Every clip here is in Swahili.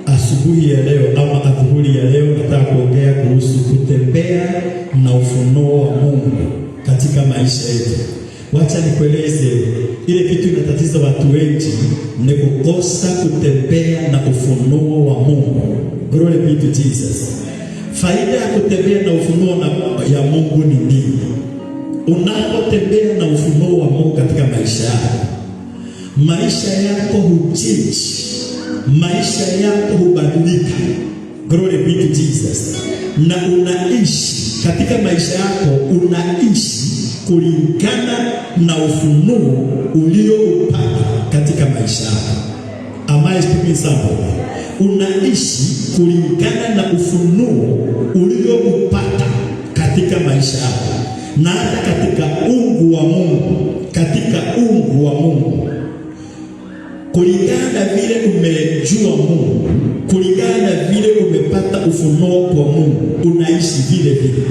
Asubuhi ya leo ama adhuhuri ya leo nataka kuongea kuhusu kutembea na ufunuo wa Mungu katika maisha yetu. Wacha nikueleze ile kitu inatatiza watu wengi ni kukosa kutembea na ufunuo wa Mungu. Glory be to Jesus. Faida ya kutembea na ufunuo ya Mungu ni nini? Unapotembea na ufunuo wa Mungu katika maisha yako huchange. Maisha yako hubadilika. Glory be to Jesus. Na unaishi katika maisha yako, unaishi kulingana na ufunuo ulioupata katika maisha yako. Am I speaking somebody? Unaishi kulingana na ufunuo ulioupata katika maisha yako, na hata katika uungu wa Mungu, kulingana na vile umejua Mungu, kulingana na vile umepata ufunuo kwa Mungu, unaishi vile vile.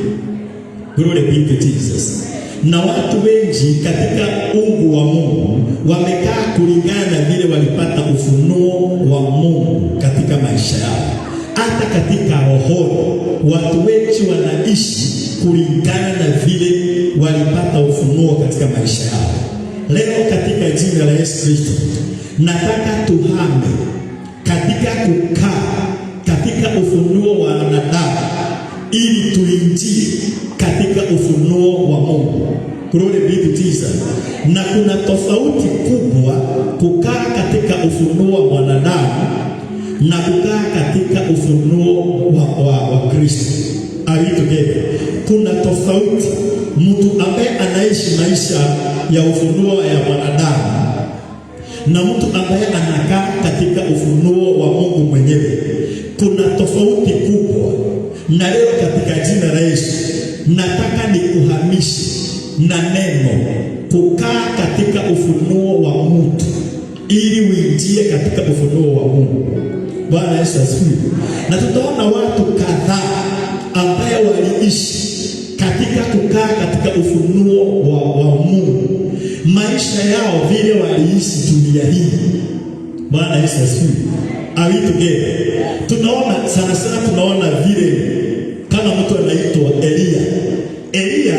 Glory be to Jesus. Na watu wengi katika uungu wa Mungu wamekaa kulingana na vile walipata ufunuo wa Mungu katika maisha yao. Hata katika roho, watu wengi wanaishi kulingana na vile walipata ufunuo katika maisha yao. Leo katika jina la Yesu Kristo, nataka tuhame katika kukaa katika ufunuo wa wanadamu ili tuingie katika ufunuo wa Mungu. Glory be to Jesus. Na kuna tofauti kubwa kukaa katika ufunuo wa wanadamu na kukaa katika ufunuo wa Kristo. Are we together? Kuna tofauti. Mtu ambaye anaishi maisha ya ufunuo ya wanadamu na mtu ambaye anakaa katika ufunuo wa Mungu mwenyewe, kuna tofauti kubwa. Na leo katika jina la Yesu nataka nikuhamishe na neno kukaa katika ufunuo wa mtu ili uingie katika ufunuo wa Mungu. Bwana Yesu asifiwe. Na tutaona watu kadhaa ambaye waliishi katika kukaa katika ufunuo wa Mungu, maisha yao vile waliishi dunia hii. Bwana Yesu asifiwe. Are we together? Tunaona sana tunaona vile kama mtu anaitwa Elia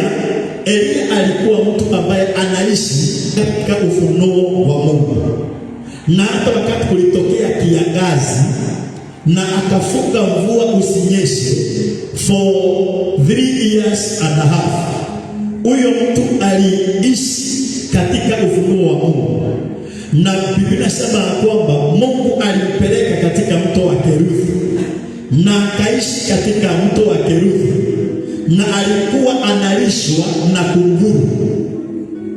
alikuwa mtu ambaye anaishi katika ufunuo wa Mungu. Na hata wakati kulitokea kiangazi na akafunga mvua usinyeshe for 3 years and a half, huyo mtu aliishi katika ufunuo wa Mungu. Na Biblia inasema kwamba Mungu alimpeleka katika mto wa Keruthi na akaishi katika mto wa Keruthi, na alikuwa analishwa na kunguru.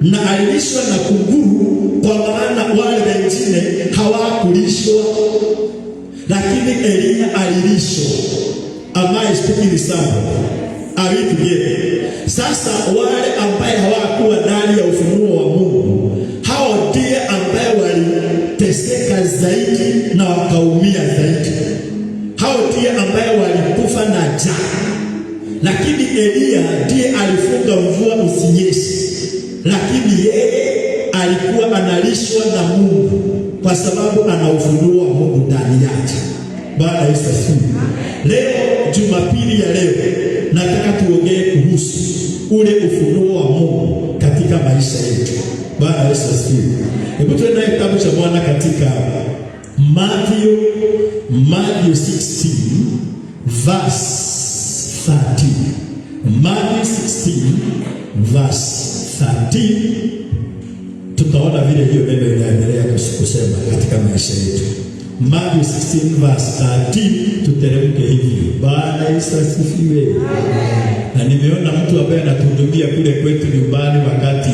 Na alilishwa na kunguru kwa maana wale wengine hawakulishwa, lakini Elia alilishwa. Am I speaking somebody? Are we together? Sasa wale ambaye hawakuwa ndani ya ufunuo wa Mungu, hao ndiye ambaye waliteseka zaidi na wakaumia zaidi. Hao ndiye ambaye walikufa na njaa. Lakini Elia ndiye alifunga mvua usinyeshe. lakini yeye alikuwa analishwa na Mungu kwa sababu ana ufunuo wa Mungu ndani yake. Bwana Yesu asifiwe. Leo Jumapili ya leo nataka tuongee kuhusu ule ufunuo wa Mungu katika maisha yetu. Bwana Yesu asifiwe. Hebu tuende kitabu cha Bwana katika Matthew 16 verse 13. Matthew 16 verse 13. Tutaona vile hiyo neno inaendelea kusema katika maisha yetu. Matthew 16 verse 13, tuteremke hivi. Bwana Yesu asifiwe. Na nimeona mtu ambaye anatuhudumia kule kwetu nyumbani wakati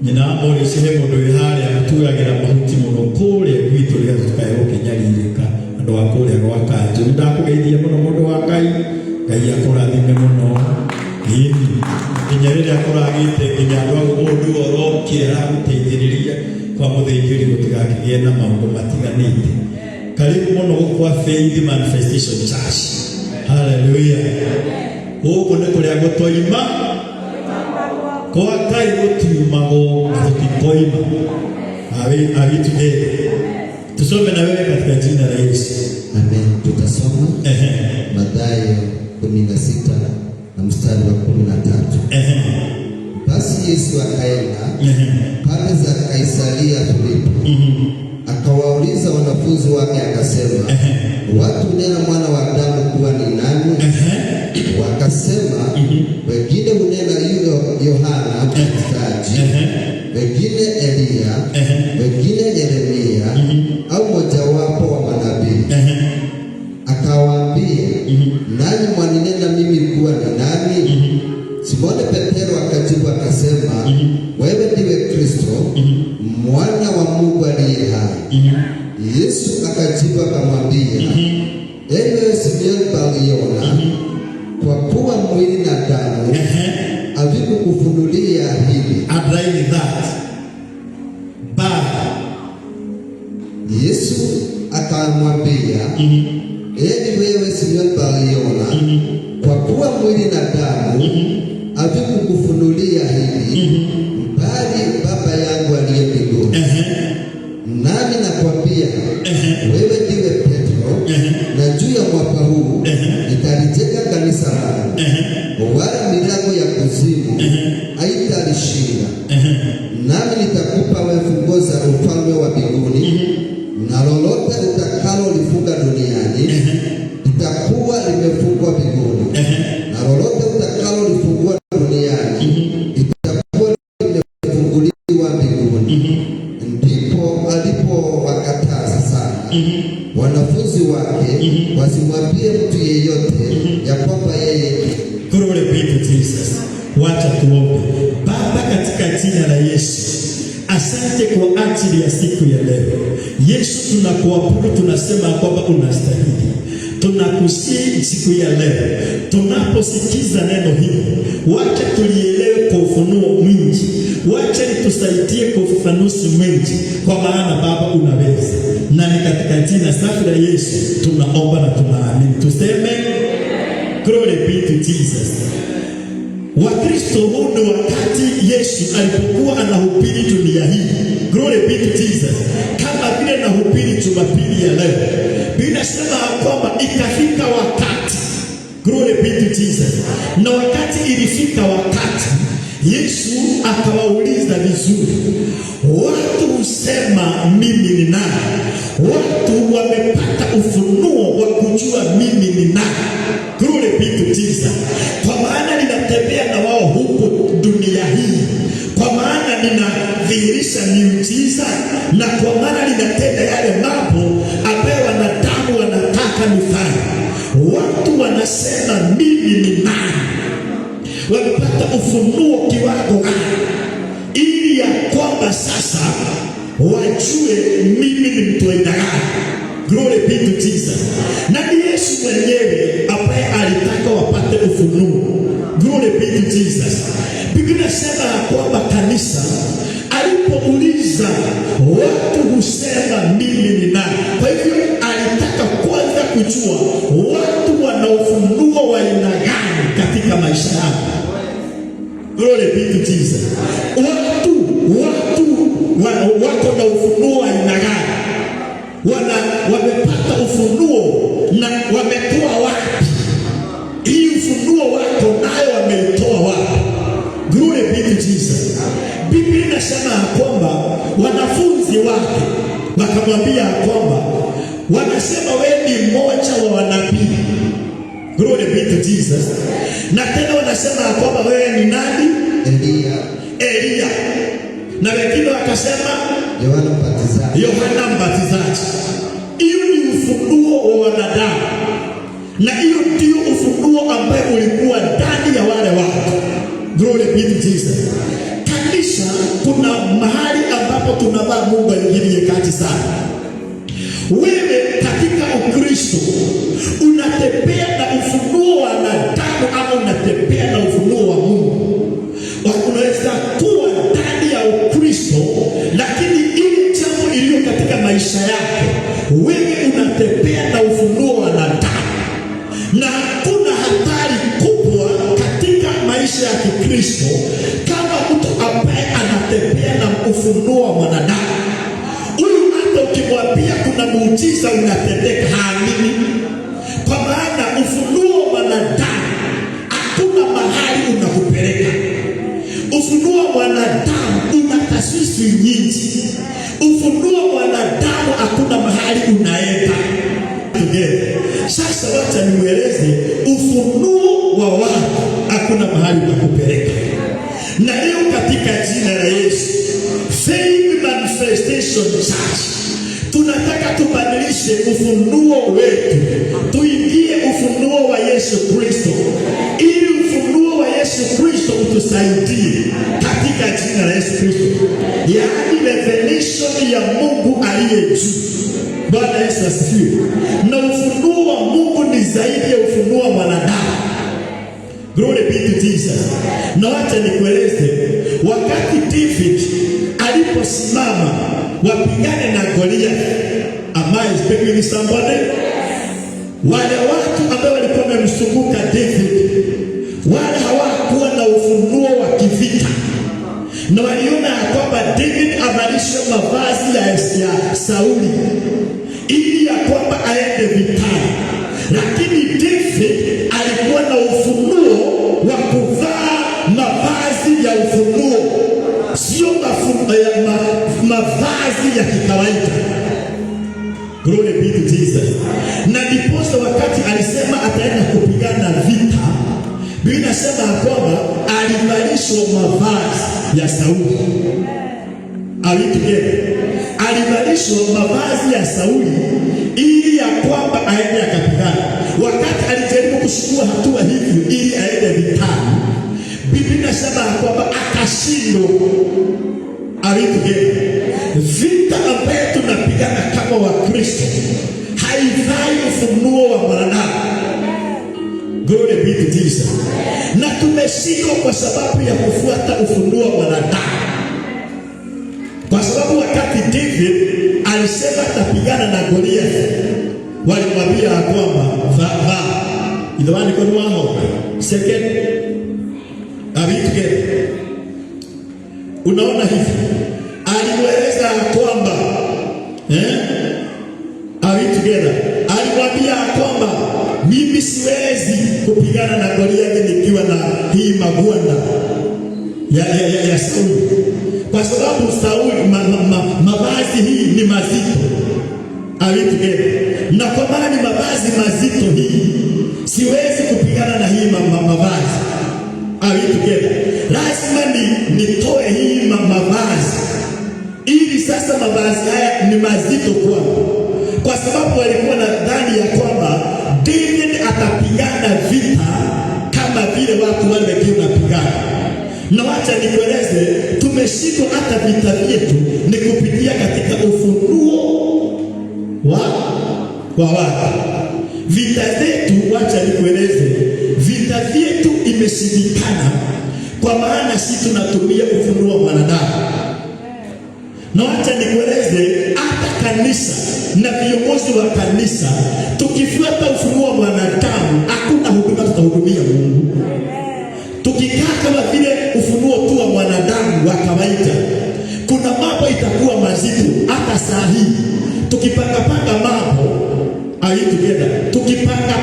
nyinamole sehemu ndo ihari amuturagera mahuti muno kule kwitu rya tukayo kenyalirika ndo akole gwakaje ndakugeithia muno mundu wa Ngai Ngai akurathime muno hivi kinyarira akuragite kinyarwa mundu orokia araguteithiriria kwa muthingiri gutigakigie na maundu matiganite. Karibu muno kwa Faith Manifestation Church. Hallelujah. Huko ndiko lya gutwaima kwa Ngai gutiumago atikoima today. Tusome na wewe katika jina la Yesu. Amen. Tutasoma Mathayo 16 na mstari wa 13. Basi Yesu akaenda pande za Kaisaria Filipi. Akawauliza wanafunzi wake akasema, watu nena mwana wa Adamu kuwa ni nani? Wakasema, wengine hunena Yohana Mbatizaji, wengine Elia, wengine Yeremia au mojawapo wa manabii. Akawaambia, nani mwaninena mimi kuwa ni nani? Simoni Petero akajibu akasema, wewe ndiwe Kristo, mwana wa Mungu aliye hai. Yesu akajibu akamwambia, ewe Simoni Bar-Yona, kwa kuwa mwili na damu havikukufunulia hili. Underline that. Yesu akamwambia, ewe wewe Simoni Bar-Yona, kwa kuwa mwili na damu havikukufunulia hili, bali Baba yangu aliye mbinguni. Nami nakwambia, wewe ndiwe Petro, na juu ya mwamba huu nitalijenga kanisa langu, wala milango ya kuzimu haitalishinda. Nami nitakupa wewe funguo za ufalme wa mbinguni, na lolote utakalolifunga duniani litakuwa limefungwa mbinguni, na lolote utakalolifungua duniani litakuwa limefunguliwa mbinguni. Ndipo alipowakataza sana wanafunzi wake wasimwambie mtu yeyote ya kwamba yeye. Glory be to Jesus. Wacha tuombe. Baba, katika jina la Yesu, asante kwa ajili ya siku ya leo. Yesu, tunakuabudu, tunasema kwamba unastahili. Tunakusihi siku ya leo, tunaposikiza neno hili, wacha tulielewe kwa ufunuo mwingi, wacha litusaidie kwa ufafanuzi mwingi, kwa maana Baba unaweza. Na ni katika jina safi la Yesu tunaomba na tunaamini. Tuseme glory be to Jesus. Wakristo, huu ni wakati Yesu alipokuwa anahubiri dunia hii. Glory be to Jesus. Kama vile anahubiri Jumapili ya leo, Biblia inasema kwamba ikafika wakati, glory be to Jesus, na wakati ilifika wakati, Yesu akawauliza vizuri, watu husema mimi ni nani? Watu wamepata ufunuo wa kujua mimi ni nani. Glory be to Jesus. Kwa maana ninatembea na wao huko dunia hii, kwa maana ninadhihirisha miujiza, na kwa maana ninatenda yale mambo ambayo wanadamu wanataka nifanye. Watu wanasema mimi ni nani? Wamepata ufunuo kiwango gani, ili ya kwamba sasa wajue mimi ni mtu aina gani. Glory be to Jesus. Na ni Yesu mwenyewe ambaye alitaka wapate ufunuo. Glory be to Jesus. Biblia inasema kwamba kanisa alipouliza watu husema mimi ni nani, kwa hivyo alitaka kwanza kujua watu wana ufunuo wa aina gani katika maisha yao. Glory be to Jesus. Watu wako na ufunuo aina gani? Wamepata ufunuo na wametoa wapi? Hii ufunuo wako nayo wameitoa wapi? Glory be to Jesus. Biblia inasema kwamba wanafunzi wake wakamwambia kwamba wanasema wewe ni mmoja wa manabii. Glory be to Jesus. Na tena wanasema kwamba wewe ni nani? Elia. Na wengine wakasema Yohana Mbatizaji. Hiyo ni ufunuo wa wanadamu. Na hiyo ndio ufunuo ambaye ulikuwa ndani ya wale watu. Glory be to Jesus. Kanisa, kuna mahali ambapo tunavaa Mungu aingilie kati sana. Wewe katika Ukristo unatembea na ufunuo wa wanadamu ama unatembea na ufunuo wa Mungu? Unaweza kuwa ndani ya Ukristo, lakini ile jambo iliyo katika maisha yako, wewe unatembea na ufunuo wa wanadamu. Na hakuna hatari kubwa katika maisha ya Kikristo kama mtu ambaye anatembea na ufunuo wa mwanadamu. Huyu hata ukimwambia kuna muujiza unatendeka, haamini. Kwa maana ufunuo wa mwanadamu hakuna mahali unakupeleka. Ufunuo wa mwanadamu una taasisi nyingi. Ufunuo wa mwanadamu hakuna mahali unaenda. Sasa wacha nimueleze, ufunuo wa watu hakuna mahali unakupeleka. Na leo katika jina la Yesu, Faith Manifestation Church, tunataka tubadilishe ufunuo wetu, tuingie ufunuo wa Yesu Kristo, ili ufunuo wa Yesu Kristo utusaidie katika jina la Yesu Kristo. Yaani revelation ya Mungu aliye juu. Bwana Yesu asifiwe. Na ufunuo wa Mungu ni zaidi ya ufunuo wa mwanadamu. Glory be to Jesus. Na wacha nikueleze, wakati David aliposimama wapigane na Goliath, am I speaking with somebody? Wale watu ambao walikuwa wamemzunguka David, wale hawakuwa na ufunuo wa kivita. Na waliona kwamba David avalishwe mavazi ya Sauli ili ya kwamba aende vitani. Lakini David alikuwa na ufunuo wa kuvaa mavazi ya ufunuo, sio mavazi ya kikawaida. Glory be to Jesus. Na ndiposa wakati alisema ataenda kupigana vita, Biblia inasema kwamba alivalishwa mavazi ya Sauli. Alivalishwa mavazi ya Sauli ili ya kwamba aende akapigana. Wakati alijaribu kuchukua hatua hivyo ili aende vitani, Biblia inasema kwamba akashindwa. Vita ambayo tunapigana kama Wakristo haivai ufunuo wa mwanadamu. Glory be to Jesus. Na tumeshindwa kwa sababu ya kufuata ufunuo wa mwanadamu. Kwa sababu wakati David alisema atapigana na Goliath, walimwambia kwamba vaa idhawani kwa wao. Second, are we together? Unaona hivi, alimweleza kwamba are we together? Alimwambia kwamba mimi siwezi kupigana na Goliath nikiwa na hii magwanda ya Sauli, kwa sababu Sauli mavazi hii ni mazito. Are we together? Na kwa maana ni mavazi mazito hii, siwezi kupigana na hii mavazi. Are we together? Lazima nitoe hii mavazi, ili sasa mavazi haya ni mazito kwangu. Kwa sababu walikuwa na dhani ya kwamba David atapigana vita kama vile watu wale wengine wanapigana. Na wacha nikueleze, tumeshindwa hata vita vyetu ni kupitia katika ufunuo wa watu. Vita zetu, wacha nikueleze, vita vyetu imeshindikana kwa maana sisi tunatumia ufunuo wa mwanadamu. Na wacha nikueleze, hata kanisa na viongozi wa kanisa tukifuata ufunuo wa mwanadamu, hakuna huduma tutahudumia Mungu. Tukikaa kama vile ufunuo tu wa mwanadamu, kawaida. Kuna mambo itakuwa mazito hata saa hii. Tukipanga mambo, tukipanga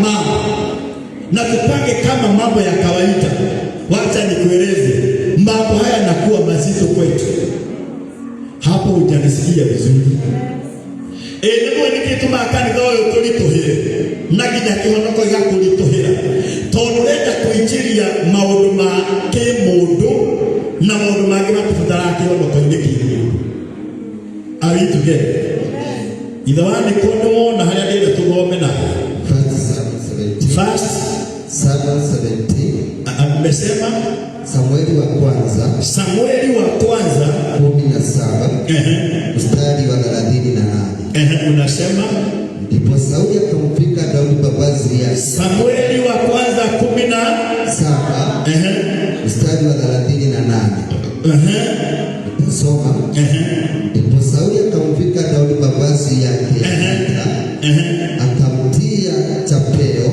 mambo na tupange kama mambo ya kawaida, wacha nikueleze, mambo haya yanakuwa mazito kwetu. Hapo hujanisikia vizuri. Ndio nikituma kanitha oyo tulitohire na ginya kihonoko ya kulitohira tonurenda kuinjiria maundu ma kimundu na maundu mangĩ matũbatara kihonoko-inĩ kĩu. Are we together? Ithe wandĩkwo nĩwona harĩa ndĩrenda tũthome na First Samuel 17 amesema Samueli wa kwanza 17 mstari wa 38. Unasema ndipo Sauli akamfika Daudi babazi yake. Samueli wa kwanza 17 mstari wa 38. Soma. Ndipo Sauli akamfika Daudi babazi yake, akamtia chapeo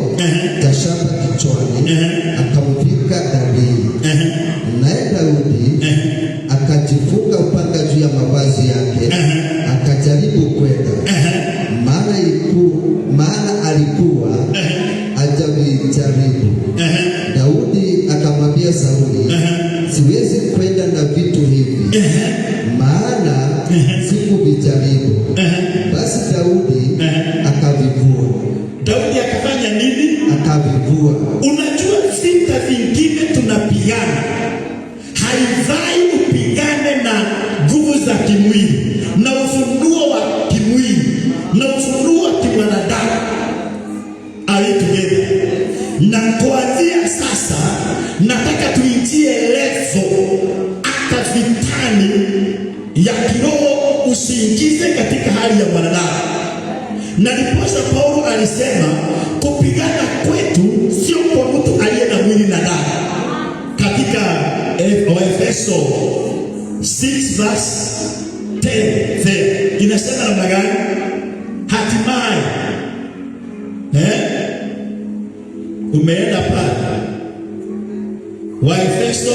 cha shaba kichwani, akamvika darii. Naye Daudi akajifunga upanga juu ya mavazi yake, akajaribu kwenda, maana alikuwa hajavijaribu. Daudi akamwambia Sauli, siwezi kwenda na vitu hivi, maana sikuvijaribu. Basi Daudi akavivua. Daudi akafanya nini? Akavivua. Unajua vita vingine tunapigana, haifai upigane na nguvu za kimwili na ufunuo wa kimwili na ufunuo wa kimwanadamu. Are you together? Na kuanzia sasa nataka tuingie level hata vitani ya kiroho usiingize katika hali ya mwanadamu. Na ndiposa Paulo alisema kupigana kwetu sio kwa mtu aliye na mwili na damu. Katika Efeso 6 verse 10 inasema namna gani? Hatimaye umeenda pale Waefeso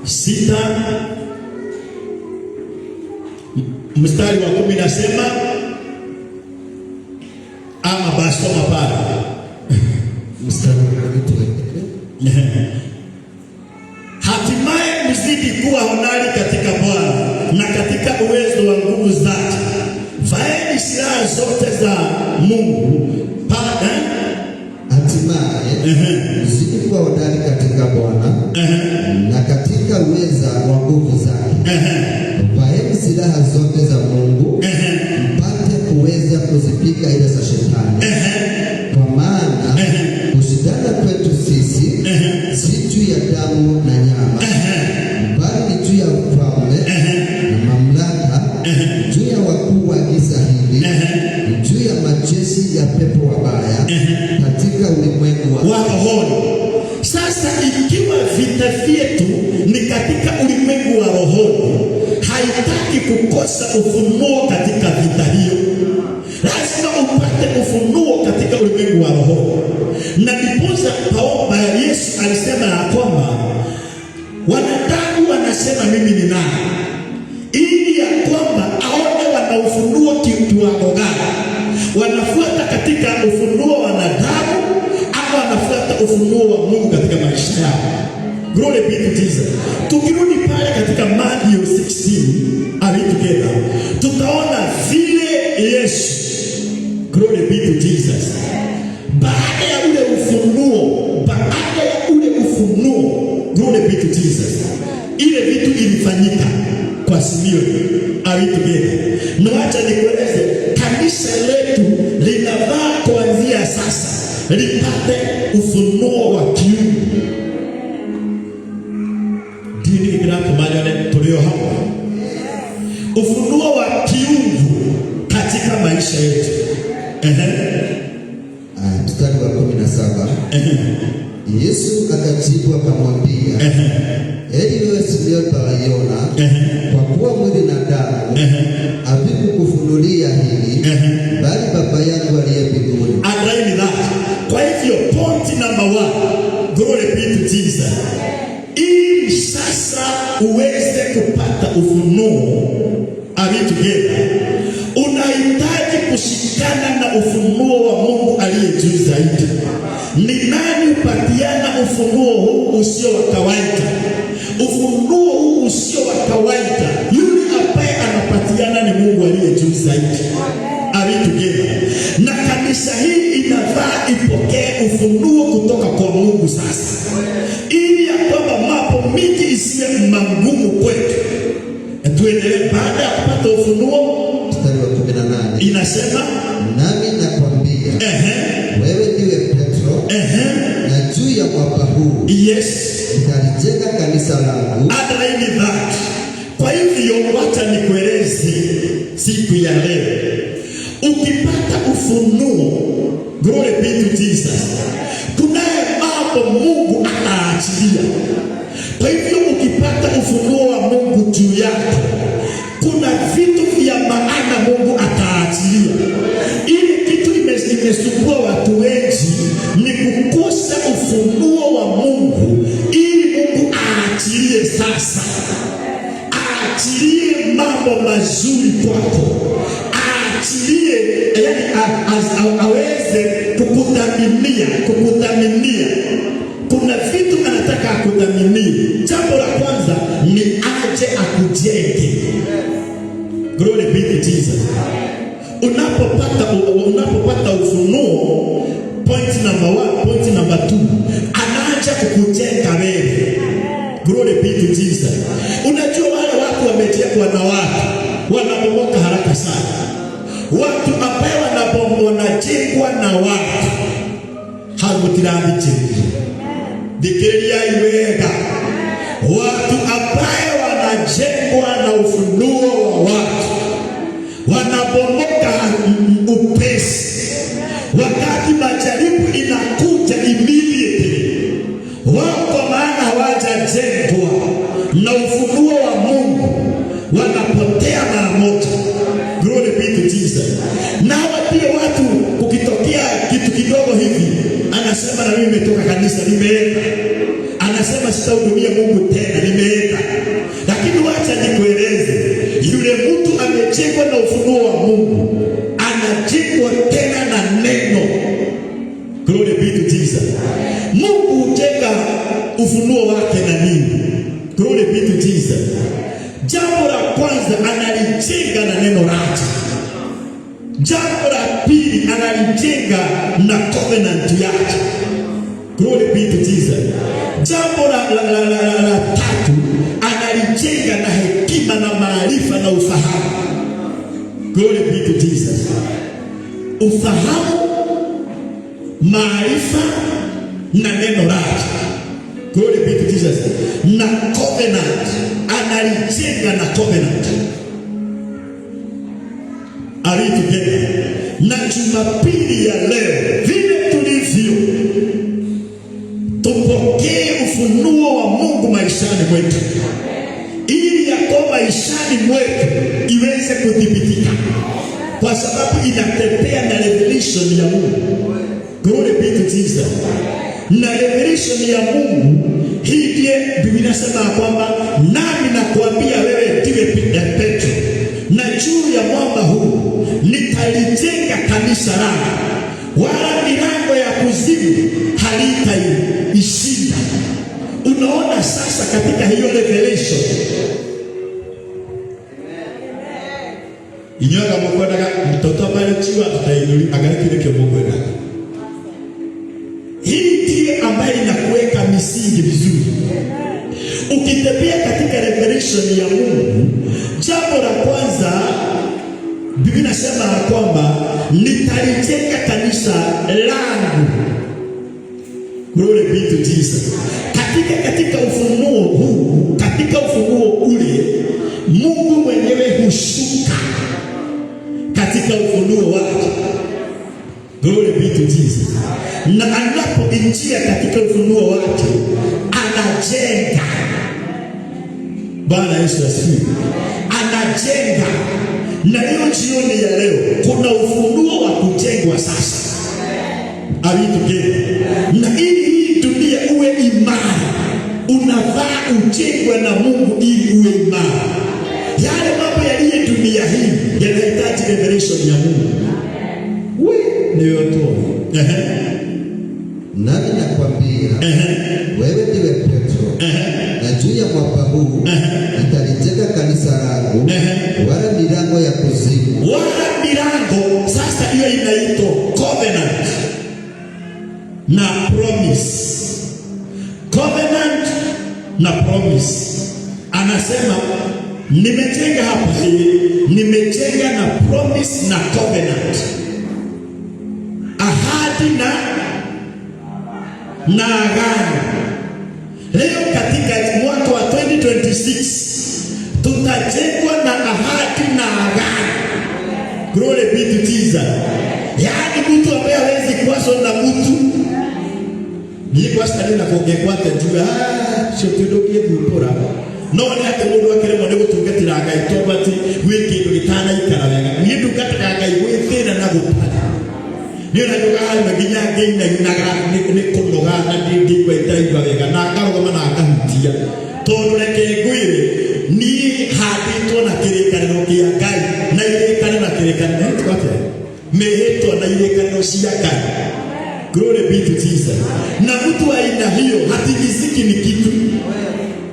6 mstari wa 10 nasema, ama basi soma pale mstari wa 10. Hatimaye mzidi kuwa hodari katika Bwana na katika uwezo wa nguvu zake. Vaeni silaha zote za Mungu. Hatimaye mzidi kuwa hodari katika Bwana na katika uweza wa nguvu zake. Vaeni silaha zote za Mungu mpate kuweza kuzipiga ile za shetani. Kwa maana kushindana kwetu sisi si juu ya damu na nyama, bali ni juu ya ufalme na mamlaka, juu ya wakuu wa giza hili, juu ya majeshi ya pepo wabaya katika ulimwengu wa rohoni. Sasa ikiwa vita vyetu ni katika ulimwengu wa rohoni, haitaki kukosa ufunuo katika vita hiyo. Lazima upate ufunuo katika ulimwengu wa rohoni. Na ndiposa Yesu alisema ya kwamba wanadamu wanasema mimi ni nani, ili ya kwamba aone wana ufunuo kiwango gani. Wanafuata katika ufunuo wa wanadamu ama wanafuata ufunuo wa Mungu katika maisha yao. Glory be to Jesus. Tukirudi pale katika Matthew 16, are we together? Tutaona vile Yesu, glory be to Jesus, baada ya ule ufunuo, glory be to Jesus, ile vitu ilifanyika kwa Simeoni. Are we together? Na wacha nikueleze, kanisa letu linavaa kuanzia sasa lipate ufunuo wa kiungu. Dini kinapomaana tulio hapa, ufunuo wa kiungu katika maisha yetu. Mstari wa 17. Yesu akajibu akamwambia, heri wewe Simeoni Bar-Yona, kwa kuwa mwili na damu havikukufunulia hili, bali Baba yangu aliye mbinguni. Underline that. Kwa hivyo point number 1, glory be to Jesus. Hii sasa uweze kupata ufunuo together, unahitaji kushikana na ufunuo wa Mungu aliye juu zaidi. Ni nani upatiana ufunuo huu usio wa kawaida? Ufunuo huu usio wa kawaida, yule ambaye anapatiana ni Mungu aliye juu zaidi. Together. Na kanisa hii inafaa ipokee ufunuo kutoka kwa Mungu sasa, ili ya kwamba mambo mingi isiwe magumu kwetu. Tuendelee. Baada ya kupata ufunuo, mstari wa 18 inasema, nami nakwambia, wewe ndiwe Petro, na juu ya mwamba huu nitalijenga kanisa langu. Underline that. Kwa hivyo wacha nikueleze siku ya leo, ukipata ufunuo, glory be to Jesus, kunaye mambo Mungu ataachilia. Kwa hivyo ukipata ufunuo wa Mungu juu yako, kuna vitu vya maana Mungu ataachilia. Ili kitu imesumbua watu wengi ni kukosa ufunuo wa Mungu, ili Mungu aachilie sasa. Aachilie mambo mazuri kwako. Aachilie, yani aweze kukudhaminia. Kuna vitu anataka akudhaminie. Jambo la kwanza ni aje akujenge. Glory be to Jesus. Unapopata ufunuo, point number 1, point number 2, anaanza kukujenga wewe. Glory be to Jesus. Unajua wale watu wamejengwa na watu wanabomoka haraka sana. Watu ambao wanajengwa na watu hawatirabiche. Dikiria iwega. Watu ambao wanajengwa na ufunuo wa watu wanabomoka upesi. Wakati majaribu inakuja immediately, wako maana hawajajengwa na ufunuo wa Mungu, wanapotea mara moja. Glory be to Jesus. Na pia watu ukitokea kitu kidogo hivi, anasema na mimi nimetoka kanisa, nimeenda. Anasema sitahudumia Mungu tena, nimeenda. Lakini wacha nikueleze, yule mtu amejengwa na ufunuo wa Mungu, anajengwa tena na neno. Glory be to Jesus. Mungu hujenga ufunuo wake na nini? Glory be to Jesus. Jambo la kwanza, analijenga na neno lake. Jambo la pili, analijenga na covenant yake. Glory be to Jesus. Jambo la tatu, analijenga na hekima na maarifa na ufahamu. Glory be to Jesus. Ufahamu, maarifa na neno lake. Glory be to Jesus. Na covenant, analijenga na covenant. Are we together? Na Jumapili ya leo, vile tulivyo, tupokee ufunuo wa Mungu maishani mwetu, ili yako maishani mwetu iweze kudhibitika, kwa sababu inatembea na revelation ya Mungu. Glory be to Jesus. Na revelation ya Mungu hii ndiye Biblia inasema kwamba, nami nakuambia wewe ndiwe Petro, na juu ya mwamba huu nitalijenga kanisa langu, wala milango ya kuzimu halitaishinda. Unaona sasa katika hiyo revelation, inyoga mkwenda mtoto pale chiwa atainuli agarikile kwa Mungu. Hii ndiye ambaye inakuweka misingi vizuri. Ukitembea katika revelation ya Mungu, jambo la kwanza Biblia inasema kwamba nitalijenga kanisa langu. Glory be to Jesus. Katika ufunuo huu, katika ufunuo ule, Mungu mwenyewe hushuka katika ufunuo wake. Glory be to Jesus. Na anapoingia katika ufunuo wake, anajenga. Bwana Yesu asifiwe. Anajenga. Na hiyo jioni ya leo kuna ufunuo wa kujengwa sasa. Are we together? Na ili hii dunia uwe imara, unafaa ujengwe na Mungu ili uwe imara. Yale mambo yaliyo dunia hii yanahitaji revelation ya Mungu. Ndio tu. Nami nakwambia, wewe ndiwe Petro, na juu ya mwamba huu nitalijenga kanisa langu, wala milango ya kuzimu. Wala milango, sasa hiyo inaitwa covenant na promise. Covenant na promise. Anasema nimejenga hapa, nimejenga na promise na covenant. Ahadi na agano. Leo katika mwaka wa 2026 tutajengwa na ahadi na agano. Glory be to Jesus. Yaani mtu ambaye hawezi kuwaso na mtu ni kwa sababu na kuongea tujua sio tudokie kupora. No ni hata mundu akiremo ni gutungatira Ngai tobati wiki ndo gitana ikara wega. Ni ndugatira Ngai gwithira na gupata. Ni na nduga hai maginya ngeina inaga ni kunoga na ndingi kwetaigwa wega na akarugama na akahutia. Tondu reke ngwire ni handitwo na kirikaniro kia Ngai na irekaniro na kirikaniro twate. Mehetwo na irekaniro cia Ngai. Glory be to Jesus. Na mtu wa aina hiyo hatingiziki ni kitu.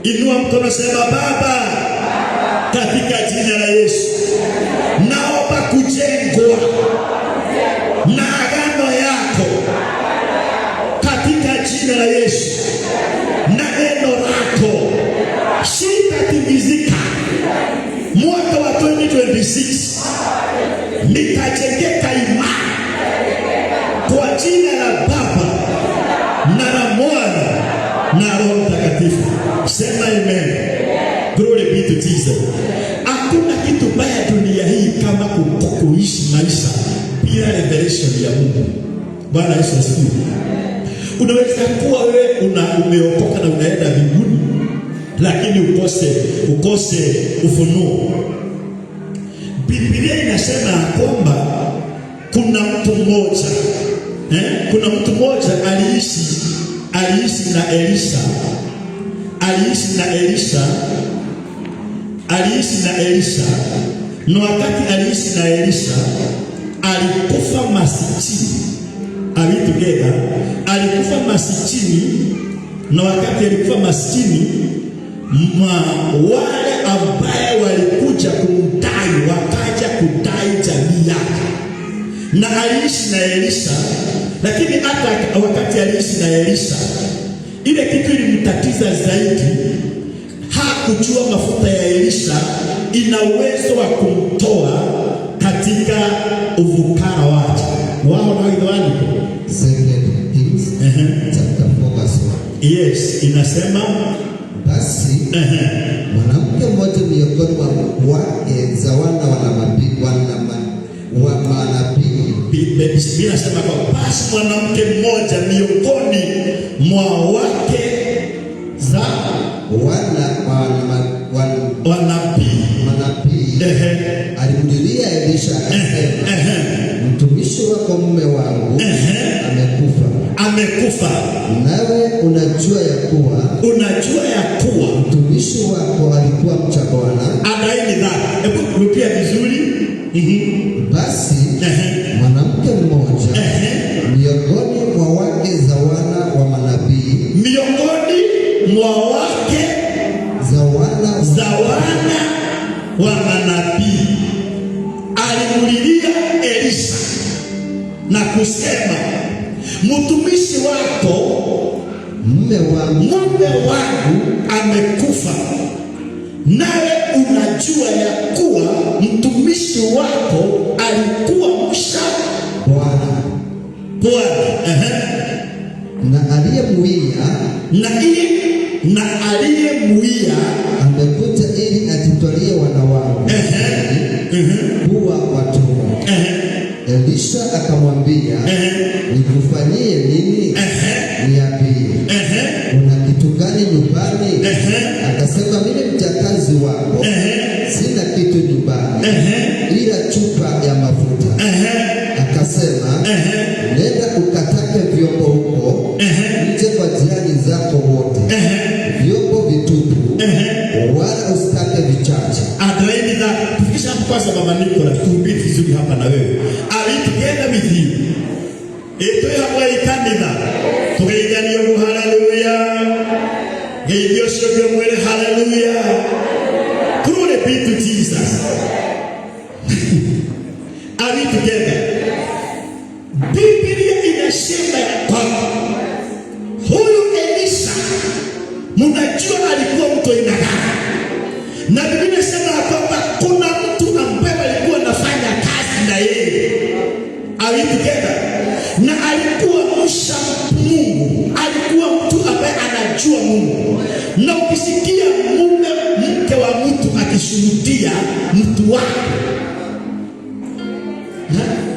Inua mkono, sema Baba, katika jina la Yesu naomba kujengwa na agano yako katika jina la Yesu, na neno lako sitatingizika. Mwaka wa 2026 nitajengeka imara kwa jina la Baba na la Mwana na Roho Mtakatifu. Sema amen. Glory be to Jesus. Hakuna kitu baya dunia hii kama kuishi maisha bila revelation ya Mungu. Bwana Yesu asifiwe. Unaweza kuwa wewe umeokoka na unaenda mbinguni, lakini ukose ufunuo. Biblia inasema kwamba kuna mtu mmoja aliishi na Elisha. Na wakati aliishi na Elisha alikufa masikini. Are we together? Alikufa masikini, na wakati alikufa masikini, wale ambaye walikuja kumdai wakaja kudai jamii yake. Na aliishi na Elisha, lakini hata wakati aliishi na Elisha, ile kitu ilimtatiza zaidi. Hakujua mafuta ya Elisha ina uwezo wa kumtoa katika uvukara wake. Wao na idwani. Second Kings chapter 4 verse 1. Yes, inasema basi mwanamke mmoja miongoni mwa wake za wana wa manabii Biblia inasema kwa basi mwanamke mmoja miongoni mwa wake za manabii alimlilia Elisha akasema, mtumishi wako mume wangu amekufa. Nawe unajua ya kuwa mtumishi wako alikuwa mcha Bwana. Adaini dha. Hebu rudia vizuri. Basi mwanamke mmoja miongoni mwa wake za wana wa manabii, wa manabii alimulilia Elisha na kusema, mtumishi wako mume wangu amekufa. Nawe unajua ya kuwa mtumishi wako alikuwa mcha Bwana. Na aliyemuia amekuja ili atitolie wana wangu kuwa watumwa. Elisha akamwambia, nikufanyie nini? Niambie, una kitu gani nyumbani? Akasema, mimi mjakazi wako sina kitu nyumbani ila chupa ya mafuta. Akasema, nenda ukatake vyombo huko nje kwa jirani zako wote, Mama Nicola tuhubiri vizuri hapa na wewe. Alitugenda mithili. Eto ya kwa ikanitha. Tugeithania mu hallelujah. Geithio cio mwele hallelujah. Glory be to Jesus. Are we together? Biblia inasema ya kwamba huyu Elisha mnajua alikuwa mtu aina gani? Na Biblia inasema ya kwamba kuna mtu ambaye alikuwa anafanya kazi na yeye. Are we together? Na alikuwa msha Mungu, alikuwa mtu ambaye anajua Mungu. Na ukisikia mume mke wa mtu akishuhudia mtu wake,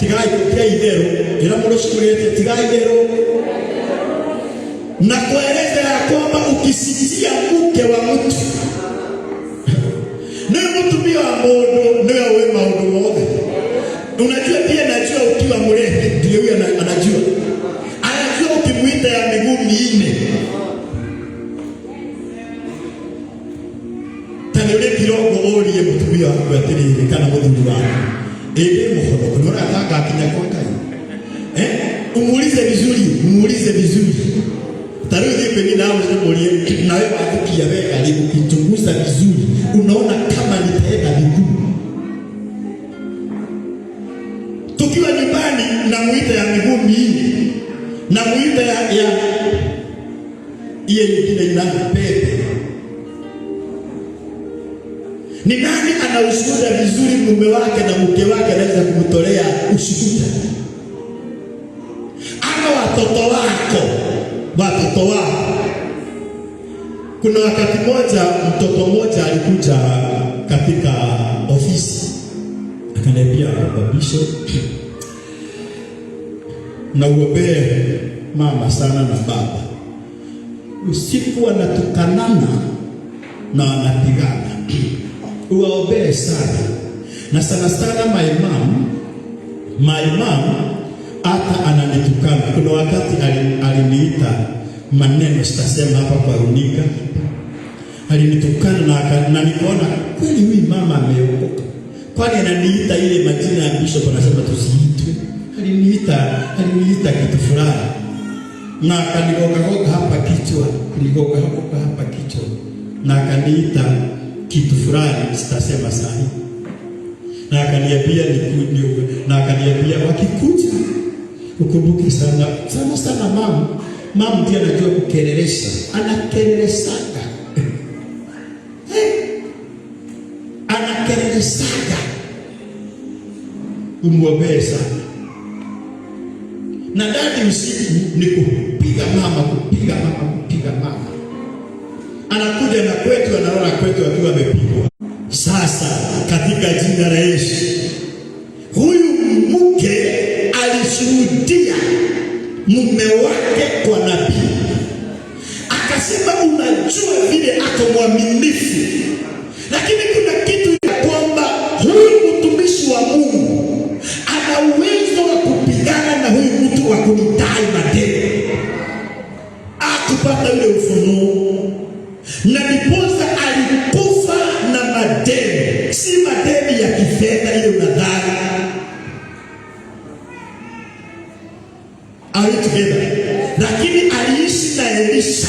tigai kwa idero ila mroshikulete tigai idero, na kueleza ya kwamba ukisikia mke wa mtu ni mtu bila modo ndio wewe maodo moja. Unajua pia najua ukiwa mrefu ndio huyo anajua ukimuita ya miguu minne tanele kirogo olie mtumia wako ya tiri kana mudhuru wako ebe mhodo kunora ataka akinya kwa kai umuulize vizuri tarudi pengine nao unaolie na wewe akukia wewe alikichunguza vizuri unaona kama nitaenda miguu. Tukiwa nyumbani na muita ya miguu minne na muita ya iye nyingine ina pepe. Ni nani ana ushuhuda vizuri mume wake na mke wake anaweza kumtolea ushuhuda? Ama watoto wako. Kuna wakati moja mtoto mmoja alikuja katika ofisi akaniambia, Bishop, na uombee mama sana na baba. Usiku wanatukanana na wanapigana. Uwaombee sana. Na sana my mom hata ananitukana. Kuna wakati aliniita maneno sitasema hapa kwa runinga. Alinitukana na nikaona kweli huyu mama ameokoka. Kwani ananiita ile majina ya Bishop anasema tusiitwe. Aliniita kitu fulani. Na akanigoga hapa kichwa, na akaniita kitu fulani sitasema sahi. Na akaniambia wakikuja ukumbuke sana mama ndiye anajua kukelelesha, anakelelesaga. Anakelelesaga. Umwombee sana. Na dadi usiku ni kupiga mama. Anakuja na kwetu, anaona kwetu akiwa amepigwa. Sasa katika jina la Yesu, huyu mke alishuhudia mume wake kwa nabii. Akasema unajua vile ako mwaminifu. Lakini kuna kitu kwamba huyu mtumishi wa Mungu ana uwezo wa kupigana na huyu mtu wa kunidai madeni. Akupata ule ufunuo. Na ndiposa alikufa na madeni. Si madeni ya kifedha ile unadhani. Are we together? Lakini aliishi na Elisha.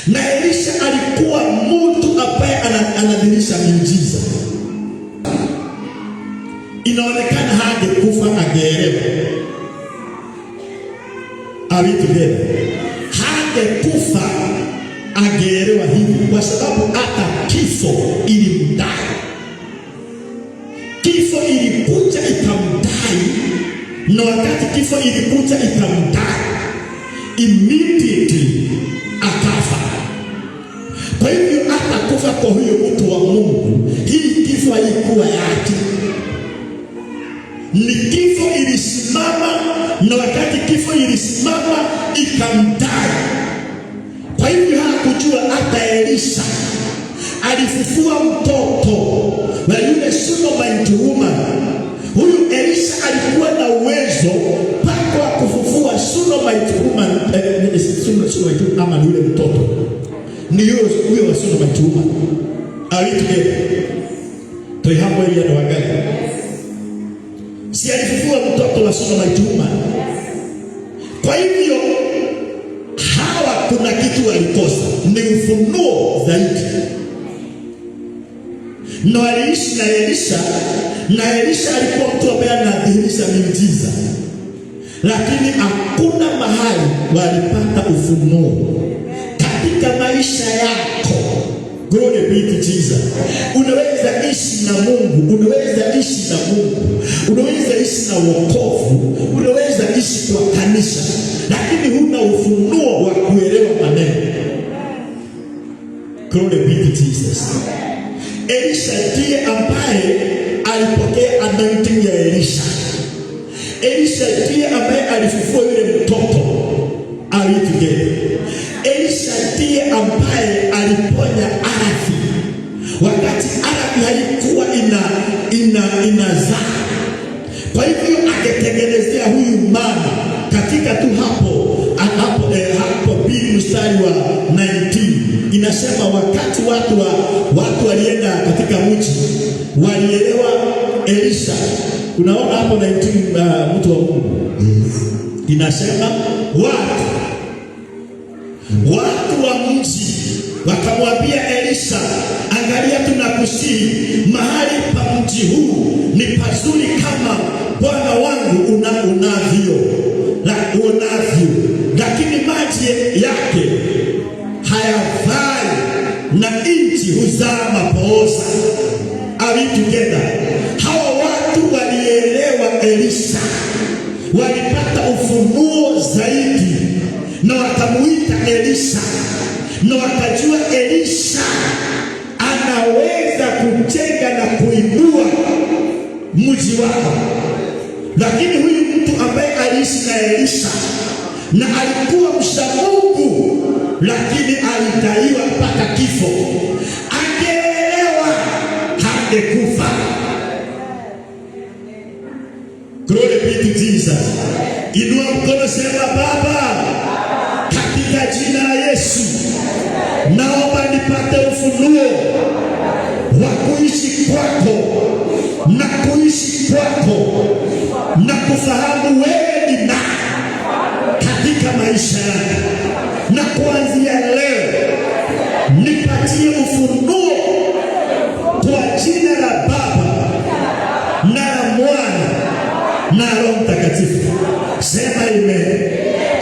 Na Elisha alikuwa mtu ambaye anadhihirisha miujiza. Inaonekana hangekufa angeelewa. Are we together? Hangekufa angeelewa hivi kwa sababu hata kifo ilimdai. Kifo ilikuja ikamdai. Na wakati kifo ilikuja ikamdai, immediately akafa. Kwa hivyo hata kufa kwa huyo mtu wa Mungu, hii kifo haikuwa yake. Ni kifo ilisimama, na wakati kifo ilisimama ikamdai. Kwa hivyo hakujua hata Elisha alifufua mtoto wa yule Shunammite woman. Huyu Elisha alikuwa na uwezo mpaka kufufua Shunammite woman, ama yule mtoto. Ni huyo wa Shunammite woman. Are we together? Toi hapo ile ndo wangapi? Si alifufua mtoto wa Sodoma na Gomora. Kwa hivyo hawa kuna kitu walikosa, ni ufunuo zaidi. Na waliishi na Elisha, na Elisha alikuwa mtu ambaye anadhihirisha miujiza, lakini hakuna mahali walipata ufunuo katika maisha yako. Glory be to Jesus. Unaweza ishi na Mungu, unaweza ishi na Mungu, unaweza ishi na wokovu, unaweza ishi kwa kanisa, lakini huna ufunuo wa kuelewa maneno. Glory be to Jesus. Elisha ndiye ambaye alipokea anointing ya Elisha. Elisha ndiye ambaye alifufua yule mtoto aliyetugea. Elisha ndiye ambaye aliponya ardhi wakati ardhi haikuwa inazaa. Kwa hivyo akatengenezea huyu mama katika tu hapo Biblia mstari wa 19 inasema wakati watu walienda katika mji walielewa Elisha. Unaona hapo 19 mtu wa Mungu. Inasema watu wa mji wakamwambia Elisha, angalia tunakusihi, mahali pa mji huu ni pazuri kama bwana wangu unavyo, lakini maji yake hayafai na nchi huzaa mapooza. Are we together? Hawa watu walielewa Elisha, walipata ufunuo zaidi, na wakamuita Elisha, na wakajua Elisha anaweza kujenga na kuinua mji wao. Lakini huyu mtu ambaye aliishi na Elisha na alikuwa msha Mungu, lakini alidaiwa mpaka kifo, angeelewa hangekufa. Glory be to Jesus. Inua mkono, sema Baba, katika jina la Yesu naomba nipate ufunuo wa kuishi kwako na kuishi kwako na kufahamu wewe ni nani katika maisha yangu, na kuanzia leo nipatie ufunuo kwa jina la Baba na la Mwana na Roho Mtakatifu. Sema amen.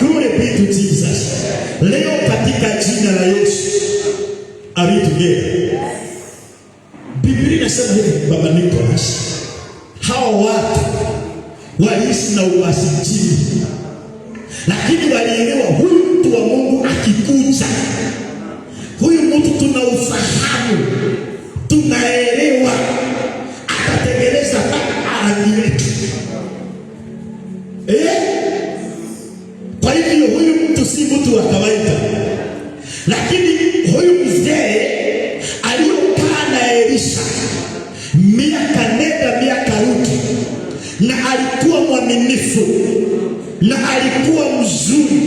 Glory be to Jesus. Leo katika jina la Yesu, are we together? Biblia inasema hivi, Baba Nicholas, hawa watu waliishi na umasikini, lakini walielewa huyu mtu wa Mungu akikuja, huyu mtu tunaufahamu, tunaelewa atatengeneza ardhi yetu. Kwa hivyo huyu mtu si mtu wa kawaida. Lakini huyu mzee aliyokaa na Elisha miaka nenda miaka rudi, na alikuwa mwaminifu na alikuwa mzuri,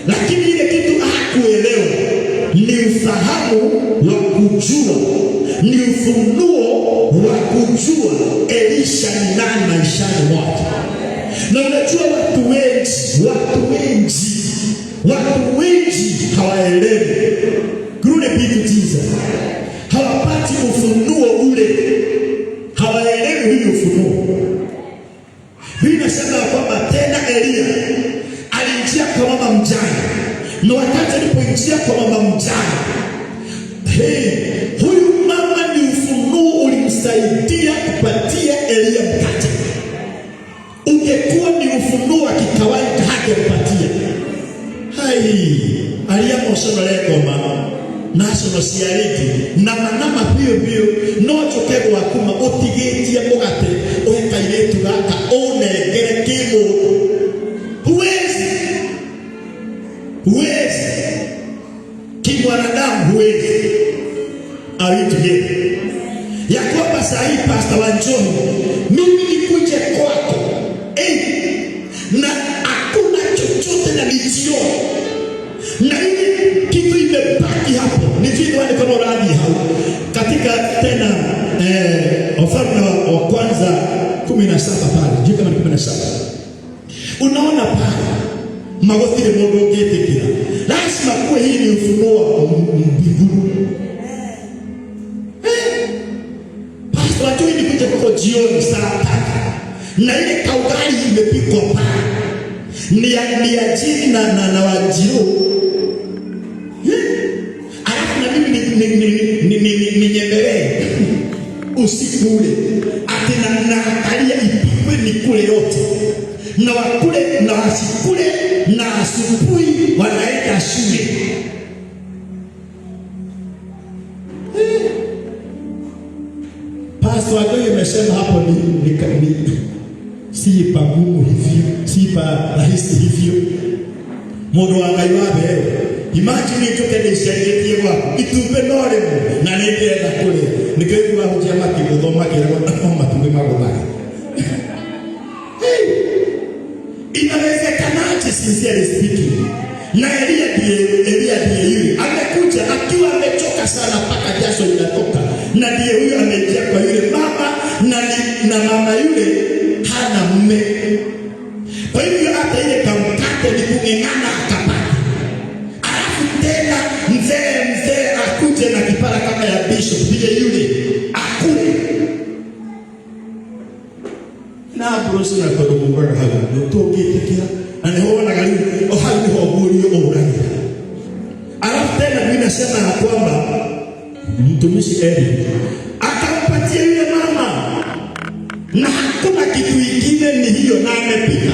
lakini ile kitu hakuelewa ni ufahamu wa kujua, ni ufunuo wa kujua Elisha ni nani maishani mwake. Na unajua watu wengi hawaelewi. Glory be to Jesus. Hawapati ufunuo ule, hawaelewi huyo ufunuo. Biblia inasema kwamba tena Elia aliingia kwa mama mjane, na wakati alipoingia kwa mama mjane, huyu mama ni ufunuo ulimsaidia kupatia Elia mkate. Ungekuwa ni ufunuo wa kikawaida hangempatia. Aliyamosonolegoma nasono siariki na manama pio no chokego akuma otigetie mugate ohekairetu gaka onegere kimu. Huwezi kimwanadamu, huwezi. Alituge ya kwamba sahi Pastor Wanjohi, mimi nikuje kwako na hakuna chochote na nijio, na hili kitu imebaki hapo. Nijio wale kama radhi hao katika tena Wafalme wa kwanza 17 pale, juu kama ni 17. Unaona pale magotire mundu ungetikira. Lazima kuwe hii ni ufunuo wa mbinguni. Pastor atu ni kuja kwa jioni saa 3. Na ile kaugali imepikwa pale. Ni ya jini na wajiro. Alafu na mimi ni nyemelea usiku ule. Ati na angalia ipikwe ni kule yote. Na wakule na wasikule na asubuhi wanaenda shule. Pastor Agoye amesema hapo ni si pagumu hivyo, si pa rahisi hivyo. Mundu wa Ngai wabe, imagine tukende sherehe kwa itumbe nore na nende kule. Nikaigwa hujama kigudoma kile kwa matumbe magobaya. Inawezekanaje sincerely speaking? Na Elia ndiye yule amekuja akiwa amechoka sana mpaka jasho linatoka, na ndiye huyo amejia kwa yule mama na mama yule hana mume. Kwa hivyo hata ile kamkate ni kung'eng'ana akapata. Alafu tena mzee akuje na kipara kama ya bishop ndiye yule akule. Na brosi na kwa mbona hapo tokitikira anaona gari ohali hogurio orani. Alafu tena mimi nasema ya kwamba mtumishi Eli akampatia yule mama na hakuna kitu kingine, ni hiyo na amepika.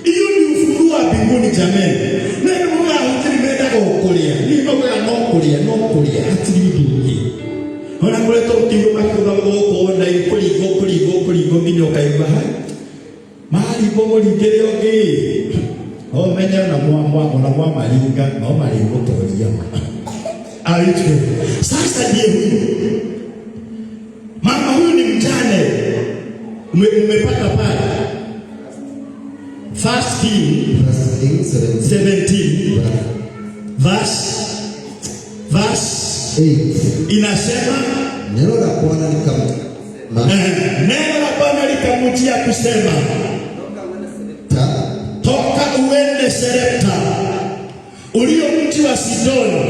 Hiyo ni ufunuo wa mbinguni jamani. Na ndio maana tulimeenda kuokolea. Ni mambo ya kuokolea hatulibiki. Ona kule tokiyo makuda ngoko na kuligo minyo kaiba. Mali bomo ligereoge. Menya na mwa malinga na malingo tolia. Alicho. Sasa ndiye huyu. Mama huyu ni mjane. Umepata pale. First King 17 verse 8 inasema neno la Bwana likamjia kusema toka uende Sarepta ulio mji wa Sidoni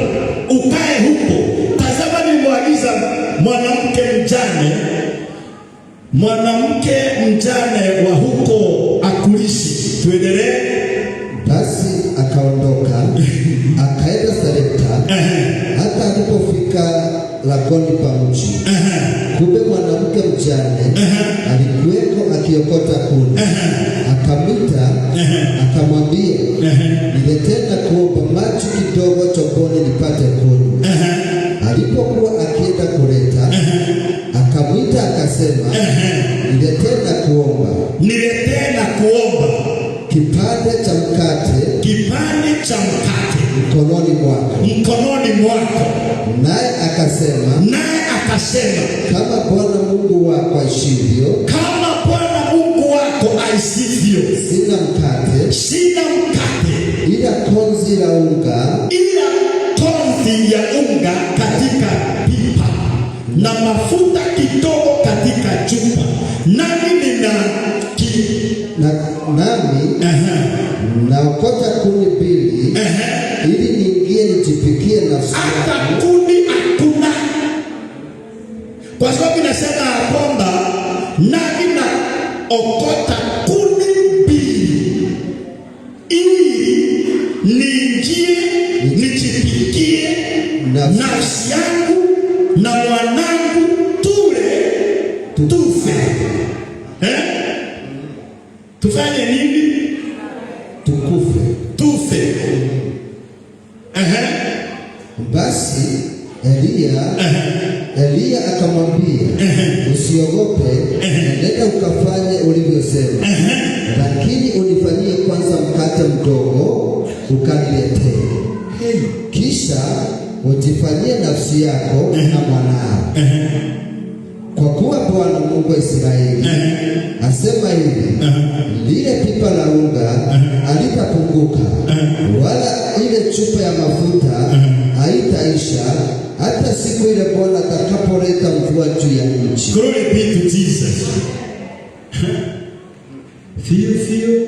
ukae huko. Tazama nimemwagiza mwanamke mjane wa huko akulishi. Tuendelee. Basi akaondoka akaenda Sarepta. Hata alipofika langoni pa mji, kumbe mwanamke mjane alikuweko akiokota kuni. Akamwita akamwambia, niletee na kuomba maji kidogo chokoni nipate kuni. Alipokuwa akienda kuleta, akamwita akasema, niletee na kuomba kipande cha mkate mkononi mwako. Naye akasema, kama Bwana Mungu wako aishivyo, sina mkate ila konzi ya unga katika pipa na mafuta kidogo katika chupa. Nami naokota kuni mbili ili niingie nijipikie nafsi yangu. Hata kuni hakuna. Kwa sababu inasema kwamba nami naokota kuni mbili ili niingie nijipikie nafsi yangu na mwanangu tufe. Tufanye nini? Tufe. Basi Elia akamwambia, usiogope, nenda ukafanye ulivyosema. Lakini unifanyie kwanza mkate mdogo ukaniletee. Kisha ujifanyie nafsi yako na mwanao. Kwa kuwa Bwana Mungu wa Israeli asema hivi, lile pipa la unga halitapunguka, wala ile chupa ya mafuta haitaisha hata siku siku ile Bwana atakapoleta mvua juu ya nchi. Glory be to Jesus. Fio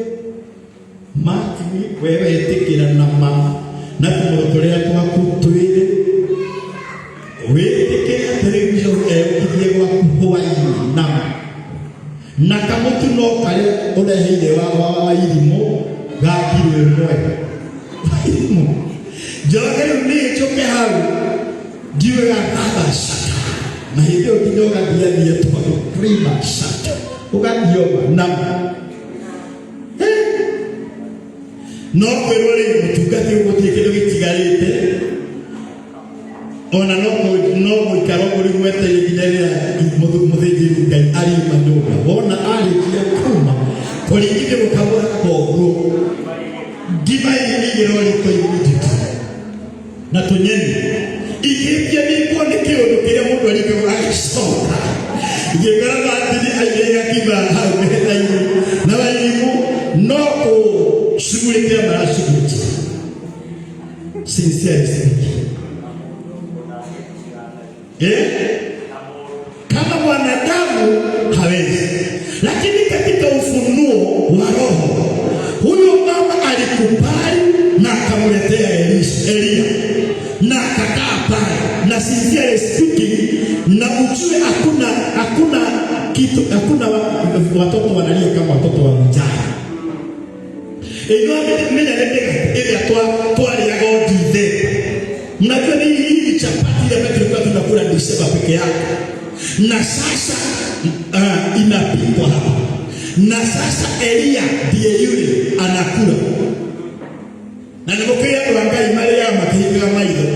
Matini wewe etekera nama na kumurotorea twaku twire wetekera television ekirie gwaku hwaini na kamutu no kare ureheire wa irimo gakirwe mwe irimo jogero ni choke hau diwe ya baba shaka na hivyo kidogo dia twa prima shaka ugadio nama no kwirore mutugati ugotekero gitigarite ona no ikaro kuri mwete yiginya muthiji ngai ari manduga bona ari kia kuma kuringire mukabura kogo giba yigiro ri koyuti na tunyeni igipya ni kuone kiundu kiria mundu ari kwa aisoka igekara batiri ayega kiba hawe na walimu no shughulikia marashughulikia sincere speaking. Kama mwanadamu hawezi, lakini katika ufunuo wa roho huyo mama alikubali na akamletea Elia na akakaa pale na sincere speaking, na ujue hakuna kitu, hakuna watoto wanalia kama watoto wa mjane. Ego menya ndega ile twali ya God there. Mnajua ni hii chapati ile tulikuwa tunakula Disemba peke yake. Na sasa inapikwa hapa. Na sasa Elia ndiye yule anakula. Na nilipokea tuangai mali ya makihiga maido.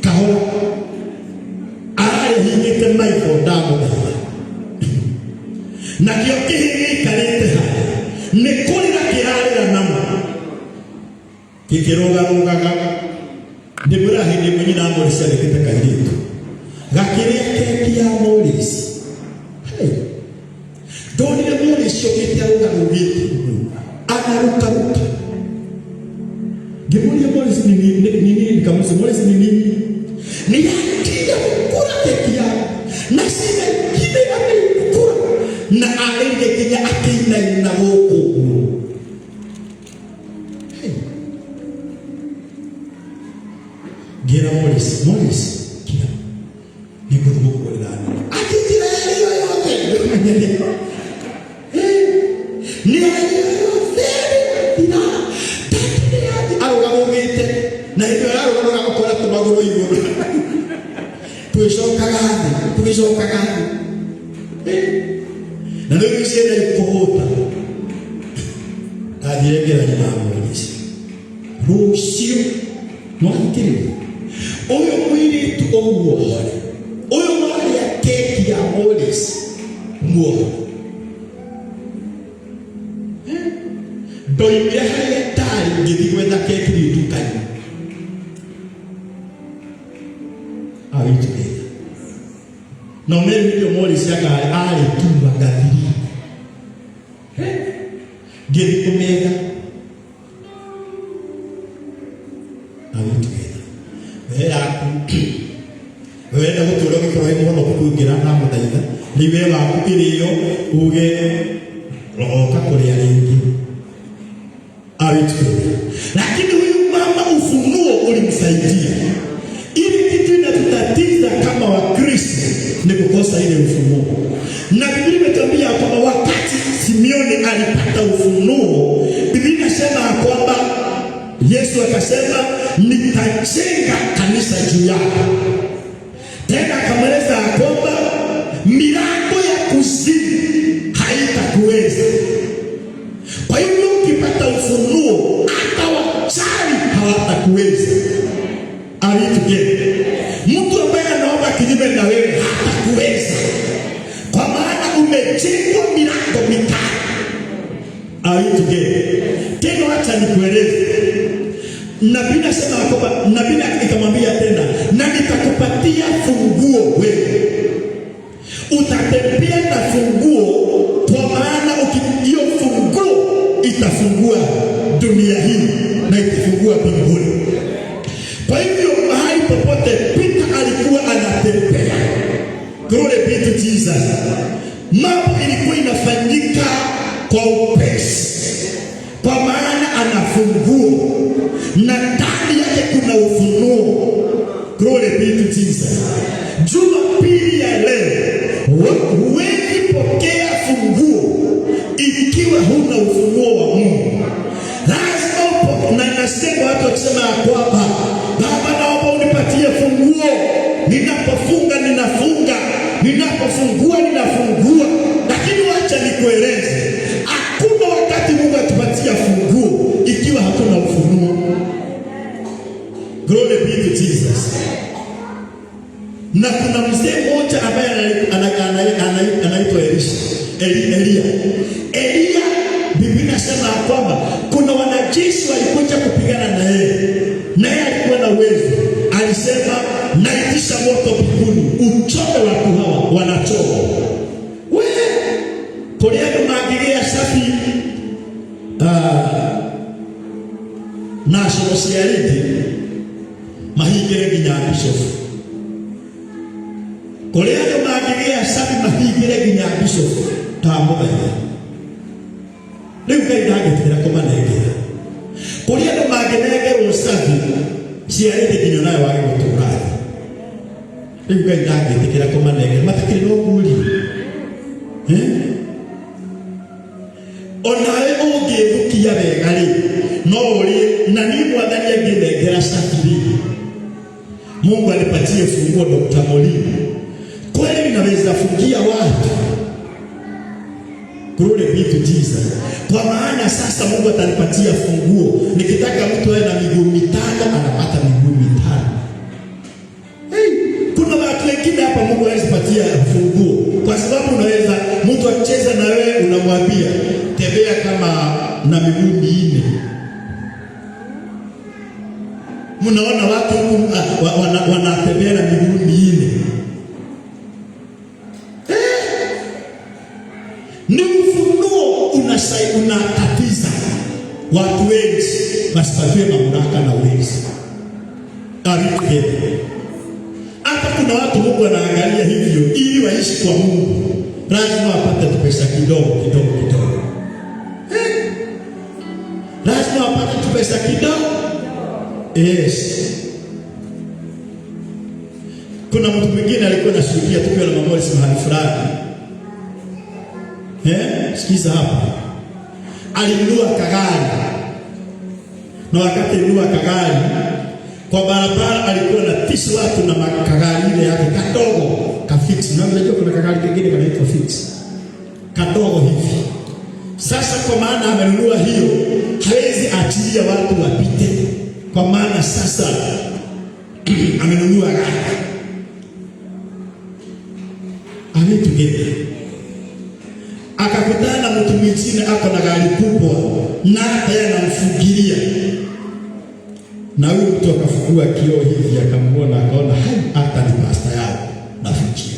Kahola. Hingite maido damu. Na kiyokihi kalete hapa. Nikolira kirarira nama kikirogaga ndibura hindi mwenye na Morris alikita kairitu gakiria keki ya Morris donire Morris yokete aruga rugiti anaruka gimuria Morris nini kamusi Morris nini ni yakia kura keki ya na sime kile amekura na alenge kinya akina na woko gira Morris kia ni kutubu kwa ndani akitira hiyo yote ni yote ina tatiani au gamogete na hiyo yaro kwa tumagoro hiyo tuishoka gani na ndio yeye alikohota adirengera nyama Morris rusio mwakiri oyo mwiri tu omuhore oyo mwari ya keki ya Morris muhore doimira haya tari ngithigwetha keki ridukani awitugeza na umeri ndio Morris yakari ali tumba gathiri ngithi kumega awitugeza wenda gutura gikoro muno kuingira na muthaitha niwe waku iriyo uge roka kuria ringi awitugeza. Lakini huyu mama ufunuo ulimsaidia. Ili kitu inatutatiza kama Wakristo ni kukosa ile ufunuo. Na Biblia imetuambia kwamba wakati Simeoni alipata ufunuo, Biblia inasema kwamba Yesu akasema nitajenga kanisa juu yako. Tena akamweleza kwamba milango ya kuzimu haitakuweza. Kwa hivyo ukipata ufunuo hata wachawi hawatakuweza. Alituge mtu ambaye anaomba kinyume na wewe hatakuweza, kwa maana umejengwa milango mitano. Alituge tena, acha nikueleze. Nabii nasema kwamba nabii akamwambia tena, na nitakupatia funguo wewe. Utatembea na funguo, kwa maana hiyo funguo itafungua dunia hii na itafungua mbinguni. Kwa hivyo mahali popote be to Jesus. Mambo ilikuwa inafanyika kwa upesi, kwa maana ana funguo na ndani yake kuna ufunuo. Glory be to Jesus. Jumapili ya leo huwezi pokea funguo ikiwa huna ufunuo wa Mungu. Lazima na nasema watu wakisema kwamba Baba, naomba unipatie funguo, ninapofunga ninafunga, ninapofungua ninafungua. Lakini wacha nikueleze, hakuna wakati Mungu atupatia funguo ikiwa hakuna ufunuo. Glory be to Jesus. Na kuna mzee mmoja ambaye anaitwa Elia. Biblia inasema kwamba kuna wanajeshi walikuja kupigana na yeye alikuwa na uwezo. Alisema, naitisha moto mbinguni uchome watu hawa wanachoma. Koreano magiria safi national security mahigere ginya bishop. Koreano magiria safi mahigere ginya bishop tamuthanya. Leo kaidagitira kumanegera. Koreano magirengerwo safi ciarite ginya nayo wage guturathi. Leo kaidagitira kumanegera matakiri no kuri. Onawe ũngĩthũkia wega rĩ, no ũrĩ na ni mwathani angĩnengera safi. Mungu alipatie funguo Dr. Molini. Kweli ninaweza fungia watu. Glory be to Jesus. Kwa maana sasa Mungu atanipatia funguo. Nikitaka mtu awe na miguu mitano anapata miguu mitano. Kuna watu wengine hapa Mungu hawezi patia funguo. Kwa sababu unaweza mtu acheza na wewe unamwambia tembea kama na miguu minne. Mnaona watu wanatembea na miguu minne. Ni ufunuo unatatiza watu wengi wasipatiwe mamlaka na uwezo. Hata kuna watu Mungu anaangalia hivyo ili waishi kwa Mungu. Lazima wapate pesa kidogo. Lazima wapate pesa kidogo. Yes. Kuna mtu mwingine alikuwa anashuhudia tukiwa na mambo mahali fulani. Sikiza hapa. Alinunua kagari. Na wakati alinunua kagari, kwa barabara alikuwa anatisha watu na makagari ile yake kadogo, kafiti. Na unajua kuna kagari kingine kanaitwa fiti. Kadogo hivi. Sasa kwa maana amenunua hiyo, hawezi achilia watu wapite. Kwa maana sasa amenunua gari. Together. Akakutana na mtu mwingine ako na gari kubwa na yeye anamfugilia. Na huyo mtu akafungua kioo hivi akamwona akaona hata ni pasta yao nafikia.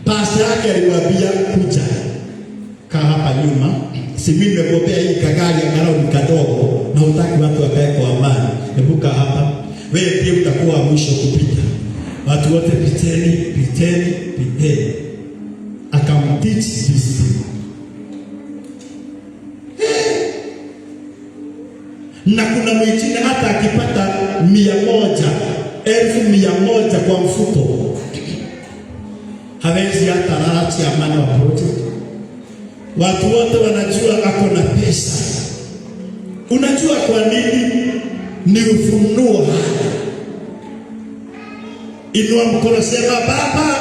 Pasta yake alimwambia kuja kaa hapa nyuma. Si mimi nimekuambia hii kagari angalau ni kadogo na utaki watu wakae kwa amani. Hebu kaa hapa. Wewe pia utakuwa mwisho kupita. Watu wote piteni. Akamteach discipline. Na kuna mwingine hata akipata 100,000 kwa mfuko hawezi hata rati ya maana wa project. Watu wote wanajua ako na pesa. Unajua kwa nini? Ni ufunuo. Inua mkono, sema Baba,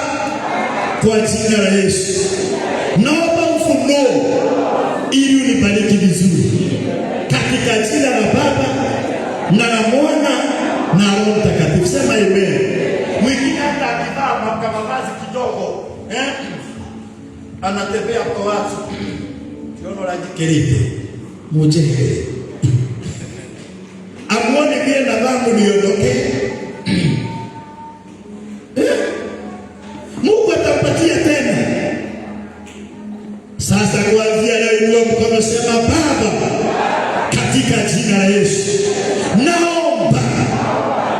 kwa jina la Yesu naomba ufunuo ili unibariki vizuri katika jina la Baba na la Mwana na Roho Mtakatifu. Sema amen. Mwingine hata akivaa mavazi kidogo anatembea kwa watu kiono la jikerite mujeke amuone vile na vangu niondoke. Mungu atampatia tena. Sasa kuanzia leo ndio mkono, sema Baba, katika jina la Yesu naomba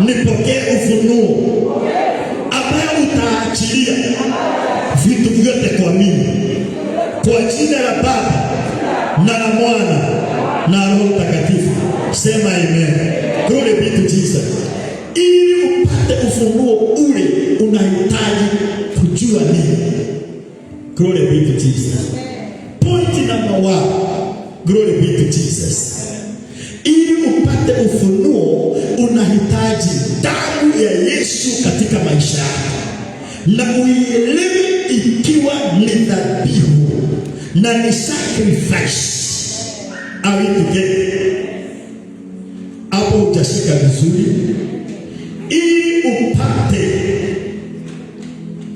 nipokee ufunuo ambaye ninaachilia vitu vyote kwa mimi, kwa jina la Baba na la Mwana na Roho Mtakatifu. Sema amen. Glory be to Jesus. Ili upate ufunuo ule unahitaji kujua nini. Glory be to Jesus. Point number 1. Glory be to Jesus. Ili upate ufunuo unahitaji damu ya Yesu katika maisha yako, na uielewe ikiwa ni dhabihu na ni sacrifice. Are we together? Hapo utashika vizuri. Ili upate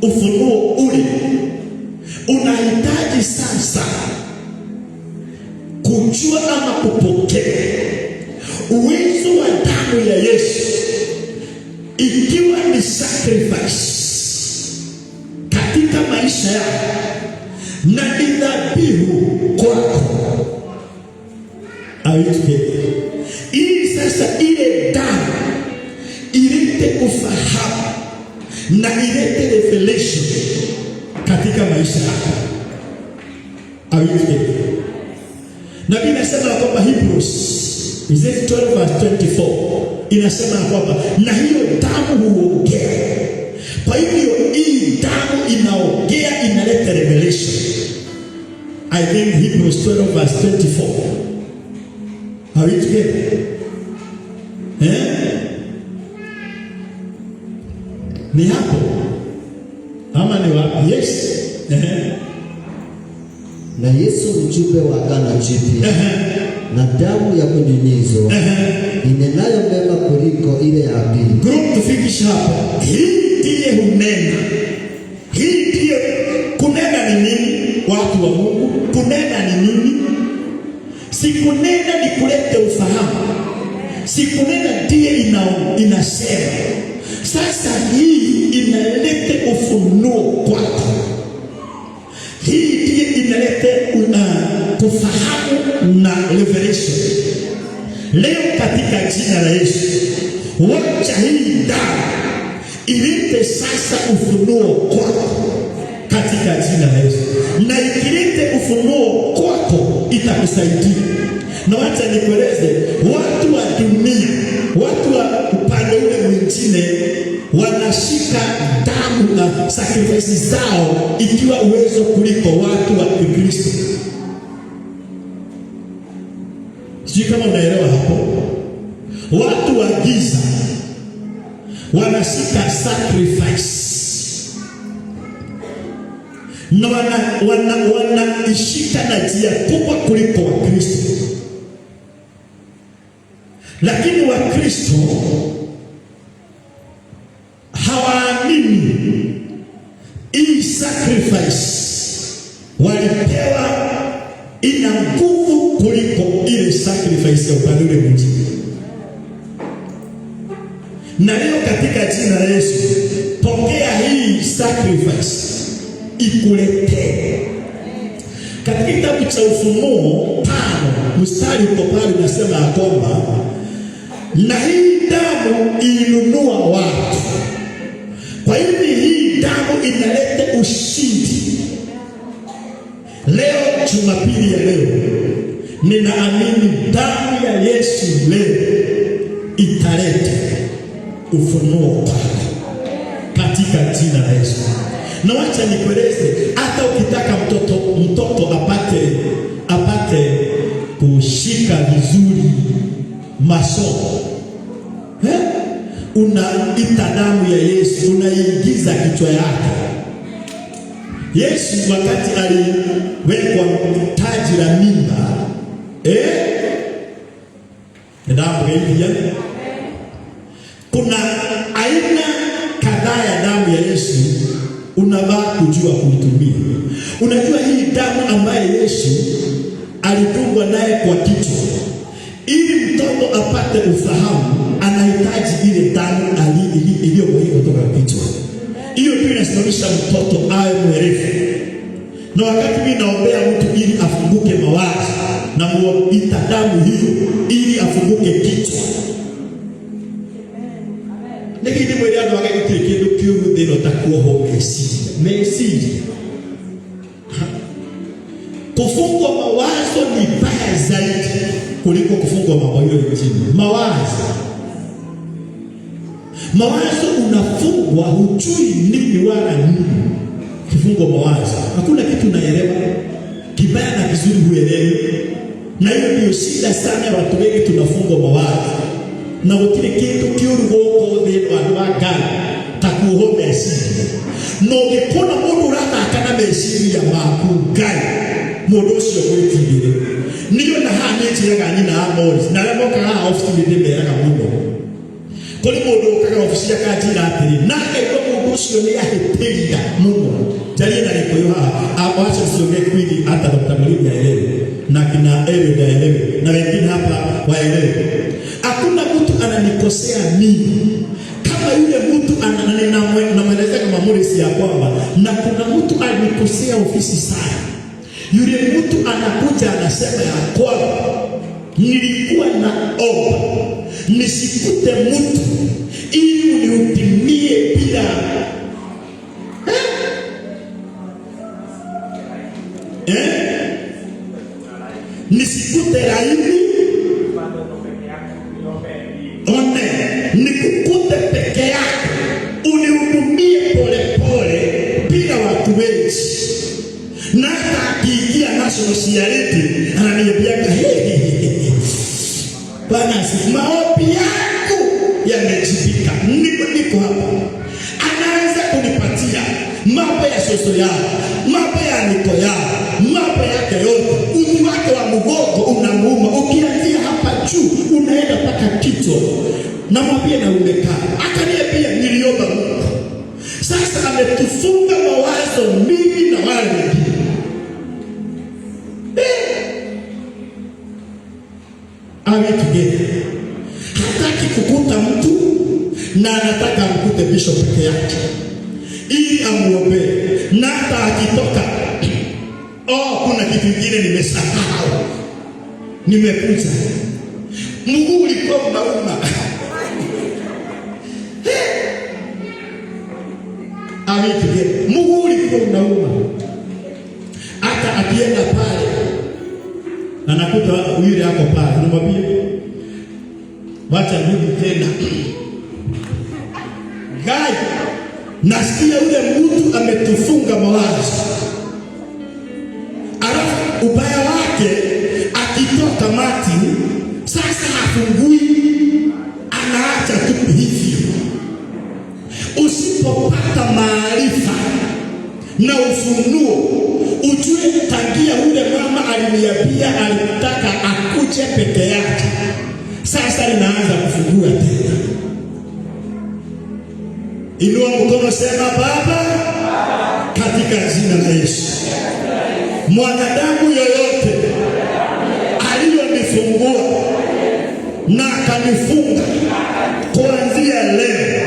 ufunuo ule unahitaji sasa kujua ama kupokea uwezo wa damu ya Yesu ikiwa ni sacrifice katika maisha yako na ni dhabihu kwako. Ili sasa ile damu ilete ufahamu na ilete revelation katika maisha yako. Na Biblia inasema kwamba Hebrews 12:24 inasema kwamba na hiyo damu huongea. Kwa hivyo hii damu inaongea, inaleta revelation. I think Hebrews 12:24. Are we together? Ni hapo ama ni wapi? Yes. Na Yesu mjumbe wa agano jipya na damu ya kunyunyizwa inenayo mema kuliko ile ya pili. Group to finish hapa. Hii ndiye hunena. Hii ndiye kunena. Ni nini watu wa Mungu? Kunena ni nini? Si kunena ni kuleta ufahamu. Si kunena ndiye inasema. Sasa hii inaleta ufunuo kwako. Hii ndiye inaleta kufahamu na revelation. Leo katika jina la Yesu, wacha hii damu ilete sasa ufunuo kwako katika jina la Yesu. Na ikilete ufunuo kwako itakusaidia. Na wacha nikueleze, watu wa dunia, watu wa upande ule mwingine wanashika damu na sacrifice zao ikiwa uwezo kuliko watu wa Kristo. Sijui kama unaelewa hapo. Watu wa giza wanashika sacrifice na wanaishika na njia kubwa kuliko wa Kristo. Lakini wa Kristo hawaamini hii sacrifice walipewa ina nguvu kuliko ile sacrifice ya upande ule mwingine. Na leo katika jina la Yesu, pokea hii sacrifice ikuletee. Katika kitabu cha Ufunuo 5 mstari uko pale unasema kwamba na hii damu ilinunua watu. Kwa hivyo hii damu inaleta ushindi. Leo Jumapili ya leo, ninaamini damu ya Yesu leo italeta ufunuo kwako katika jina la Yesu. Na wacha nikueleze, hata ukitaka mtoto apate kushika vizuri masomo, unaita damu ya Yesu, unaingiza kichwa yake. Yesu wakati aliwekwa taji la mimba, damu hivi, kuna aina kadhaa ya damu ya Yesu unavaa kujua kuitumia. Unajua hii damu ambaye Yesu alitungwa naye kwa kichwa, ili mtoto apate ufahamu, anahitaji ile damu iliyomwagika kutoka kichwa. Hiyo ndio inasimamisha mtoto awe mwerevu. Na wakati mimi naombea mtu ili afunguke mawazo, na muita damu hiyo ili afunguke kichwa. Lakini mwele ando wakaitire kindu kiuru thino takuoho mesiria. Kufungwa mawazo ni baya zaidi kuliko kufungwa mawazo mengine. Mawazo unafungwa, hujui nini wala nini. Kifungwa mawazo, hakuna kitu unaelewa, kibaya na kizuri huelewi. Na hiyo ndio shida sana ya watu wengi, tunafungwa mawazo. Na ukile kitu kiuru goko thino andu akana takuoho mesiria. No gikona mundu urataka mesiria maku Ngai mundu ucio gwitigire. Niyo na hane njiraga nyina Amoris na remo kaga office ni ndemeraga muno. Kuri mundu kaga office ya kanjira atiri na ego mundu ucio ni ahitiria muno. Jari na riko yo awacha sionge kwili hata Dr. Mwalimu yaelewe na kina Ewe yaelewe na wengine hapa waelewe. Hakuna mtu ananikosea mimi kama yule mtu anamweleza kama Morris ya kwamba na kuna mtu alikosea ofisi sana. Yule mtu anakuja anasema ya kwamba nilikuwa naomba nisikute mtu ili uniutimie bila nisikute laini nikukute peke yako unihudumie pole pole bila watu wengi. Na akiingia national security ananiambia bwana, maombi yako yamejibika, niko hapa. Anaanza kunipatia mambo ya soso yao, mambo ya niko yao, mambo yake yote. Uti wake wa mgongo unamuuma, ukianzia hapa juu unaenda mpaka kichwa. Namwambia na umekaa, akaniambia niliomba Mungu. Sasa ametufunga mawazo mimi na wale wengine. Awe together. Hataki kukuta mtu na anataka mkute bishop peke yake ili amuombe. Na hata akitoka kuna kitu kingine nimesahau, nimekuja mguu ulikuwa unauma. Awe together. Mguu ulikuwa unauma. Hata akienda pale anakuta yule yako pale, anamwambia wacha nirudi tena. Gai, nasikia yule mtu ametufunga mawazo. Alafu ubaya wake akitoka Martin sasa hafungui, anaacha tu hivyo. Usipopata maarifa na ufunuo, ujue tangia ule mama aliniambia alitaka akuje peke yake, sasa linaanza kufungua tena. Inua mkono, sema Baba, katika jina la Yesu. Mwanadamu yoyote aliyonifungua na akanifunga, kuanzia leo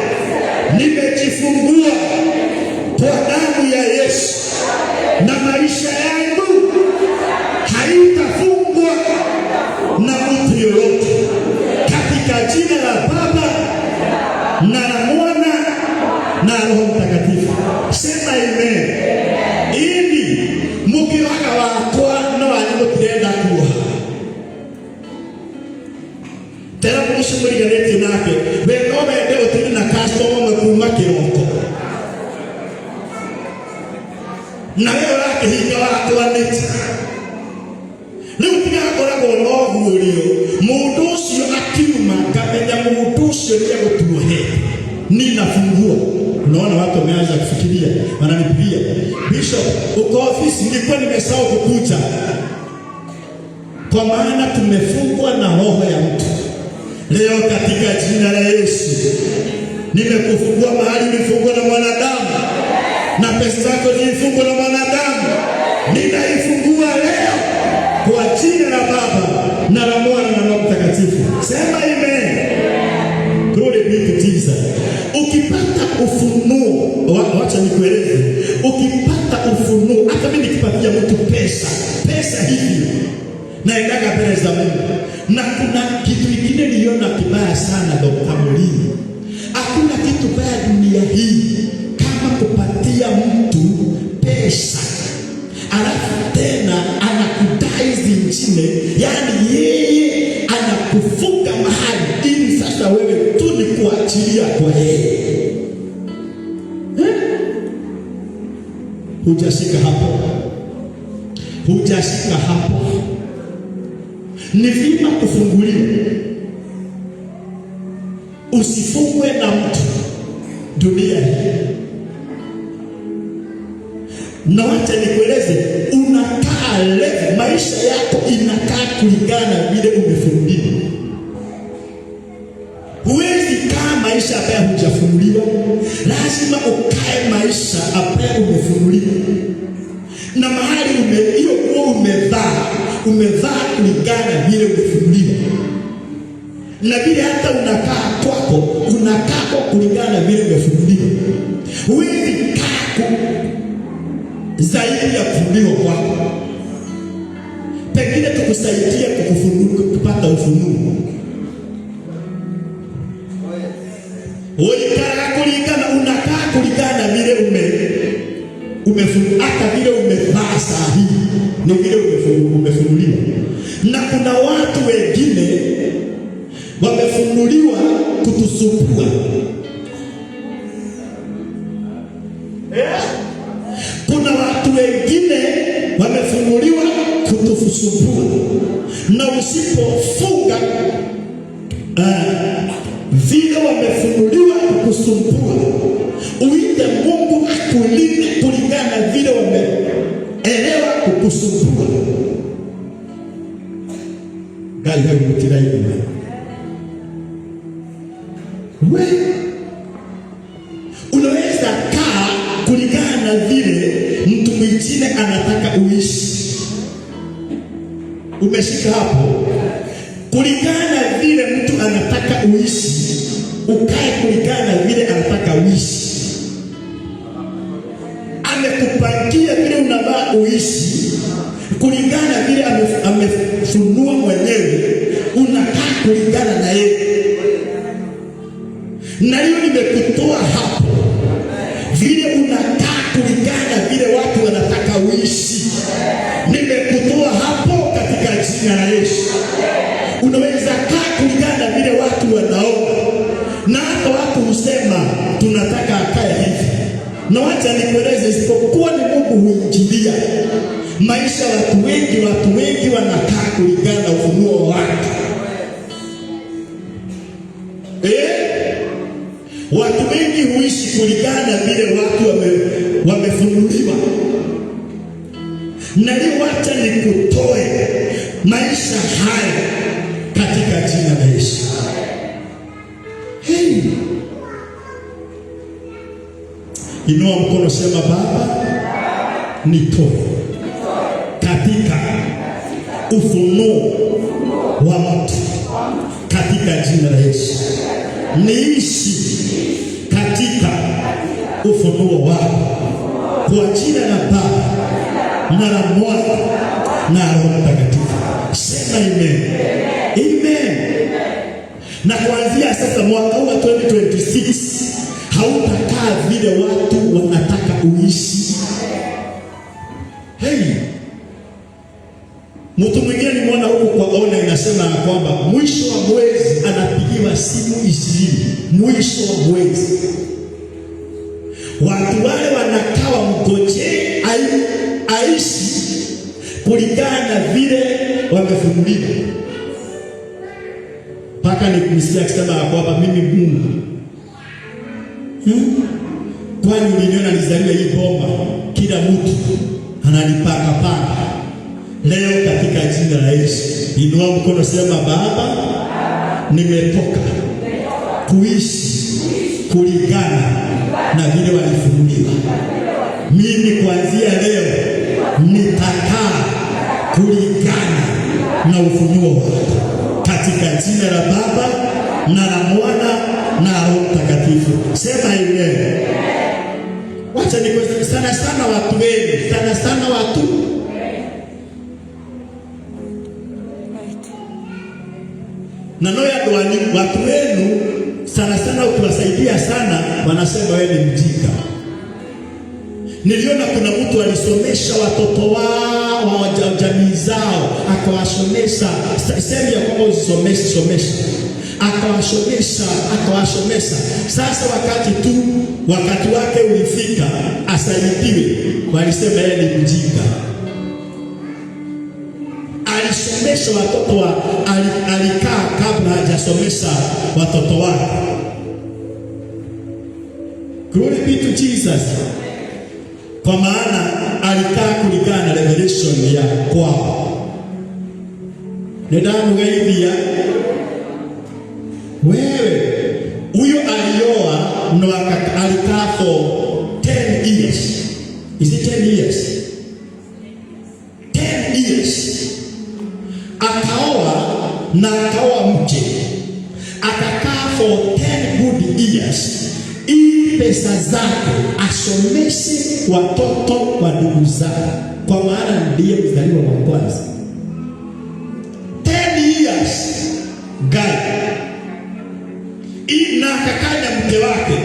nimejifungua kwa damu ya Yesu, na maisha yangu haitafungwa na mtu yoyote, katika jina la Baba na la Mwana na Roho Mtakatifu. Sema amen. Ili mukiwaga wakwa no alimutenda kuwa tera mushumuri gareti nake wego wende utiri na customer makuma kiroko na wewe wake higa wakwa neti leo tigakoragwo no gurio mundu ucio akiuma kamenya mundu ucio ni gutuhe ninafungua. Unaona watu wameanza kufikiria, wananipigia, Bishop uko ofisi, nilikuwa nimesahau kukuja. Kwa maana tumefungwa na roho ya mtu. Leo katika jina la Yesu nimekufungua mahali ulifungwa na mwanadamu, na pesa zako zilifungwa na mwanadamu. Ninaifungua leo kwa jina la Baba na la Mwana na Roho Mtakatifu. Sema amen. Glory be to Jesus. Ukipata ufunuo, wacha nikueleze. Ukipata ufunuo, hata mimi nikipatia mtu pesa hivi na endaga mbele za Mungu. Na kuna kitu kingine niliona kibaya sana Dr. Mwalimu. Hakuna kitu baya dunia hii kama kupatia mtu pesa alafu tena anakudai zingine, yani yeye anakufunga mahali ili sasa wewe tu ni kuachilia kwa yeye. Hujashika hapo, hujashika hapo. Ni vyema kufunguliwa, usifungwe na mtu dunia hii. Na wacha nikueleze, unakaa leo, maisha yako inakaa kulingana vile umefunguliwa. Huwezi kaa maisha ambayo hujafunguliwa, lazima ukae maisha ambayo umefunguliwa. Na mahali hiyo nguo umevaa kulingana vile umefunguliwa. Na vile hata unakaa kwako, unakaa kulingana vile umefunguliwa. Huwezi kaa zaidi ya kufunguliwa kwako. Pengine tukusaidia kupata ufunuo. Unakaa kulingana vile umefunguliwa, hata vile umevaa saa hii ni vile umefunguliwa. Na kuna watu wengine wamefunguliwa kutusumbua. Kuna watu wengine wamefunguliwa kutusumbua, na usipofunga vile wamefunguliwa kukusumbua, uite Mungu akulinde kulingana vile wameelewa kukusumbua. Gai mutira hivi. Wewe unaweza kaa kulingana na vile mtu mwingine anataka uishi. Umeshika hapo? Kulingana vile mtu anataka uishi, ukae kulingana vile anataka uishi. Amekupangia vile unavaa uishi, kulingana vile amefunua mwenyewe, unakaa kulingana na yeye. Na hiyo nimekutoa hapo, vile unakaa kulingana vile watu wanataka uishi. Nimekutoa hapo katika jina la Yesu. Unaweza kaa kulingana vile watu wanaona, na hata watu husema tunataka akae hivi. Na wacha nikueleze, isipokuwa ni Mungu huingilia maisha. Watu wengi wanakaa kulingana na ufunuo wa watu. Watu wengi huishi kulingana vile watu wamefunuliwa. Na leo wacha nikutoe maisha haya katika jina la Yesu. Inua mkono, sema Baba, nitoe katika ufunuo wa mtu katika jina la Yesu. Niishi katika ufunuo wako kwa jina la Baba na la Mwana na Roho Mtakatifu. Sema amen. Amen. Na kuanzia sasa mwaka huu wa 2026 hautakaa vile watu wanataka uishi. Mtu mwingine nimeona huko kwa ona inasema kwamba mwisho wa mwezi anapigiwa simu 20. Mwisho wa mwezi. Watu wale wanakaa mgoje aishi kulingana vile wamefunguliwa. Paka nikumsikia akisema kwamba mimi Mungu, kwani uliniona nizaliwe hii bomba, kila mtu ananipaka paka. Leo katika jina la Yesu, inua mkono, sema Baba, nimetoka kuishi kulingana na vile walifunguliwa. Mimi kuanzia leo nitakaa kulingana na ufunuo wako katika jina la Baba na la Mwana na Roho Mtakatifu. Sema amen. Wacha nikwambie, sana watu wengi, sana watu na noya doani, watu wenu sana sana ukiwasaidia sana wanasema wewe ni mjinga. Niliona kuna mtu alisomesha watoto wao wa jamii zao, akawasomesha, sema ya kwamba usomesha, akawasomesha. Sasa wakati wake ulifika asaidiwe, walisema yeye ni mjinga. Alisomesha watoto alikaa kabla hajasomesha watoto wake. Glory be to Jesus. Kwa maana alikaa kulingana na revelation ya kwao. Nidamughaithia wewe, huyo alioa na alikaa for 10 years. Is it 10 years? 10 years. Akaoa na akaoa mke, akakaa for 10 good years, ili pesa zake asomeshe watoto wa ndugu zake, kwa maana ndiye mzaliwa wa kwanza. 10 years guy, na akakanya mke wake,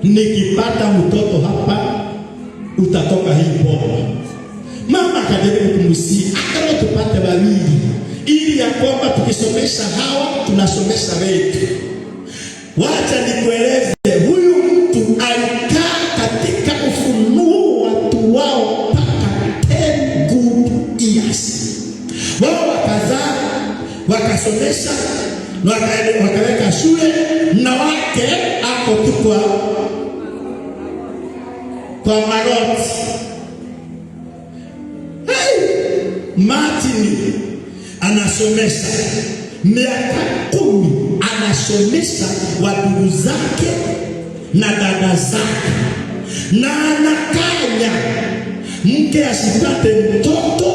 nikipata mtoto hapa utatoka hii boma. Mama akajaribu kumsihi, akalo tupate wawili, ili ya kwamba tukisomesha hawa tunasomesha wetu. Wacha nikueleze, huyu mtu alikaa katika ufunuo watu wao mpaka 10 good years. Wao wakazaa, wakasomesha, wakaweka shule, na wake ako tu kwa magoti. Martin anasomesha miaka 10, anasomesha wadugu zake na dada zake, na anakanya mke asipate mtoto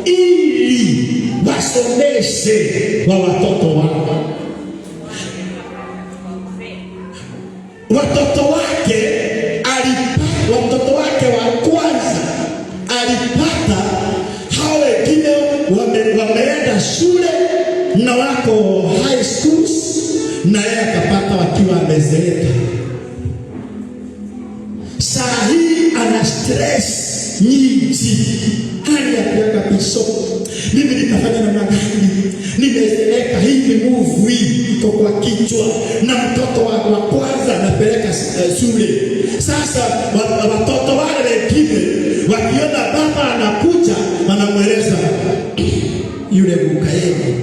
ili wasomeshe wa watoto wao. Watoto wake wa kwanza alipata, hao wengine wameenda shule na wako high schools, na yeye akapata wakiwa amezeeka. Saa hii ana stress nyingi, hali ya kuweka bishop, mimi nikafanya namna gani? Nimezeeka, hii move iko kwa kichwa, na mtoto wa kwanza anapeleka shule. Sasa watoto wale wengine wakiona baba anakuja, wanamweleza yule Bukaeli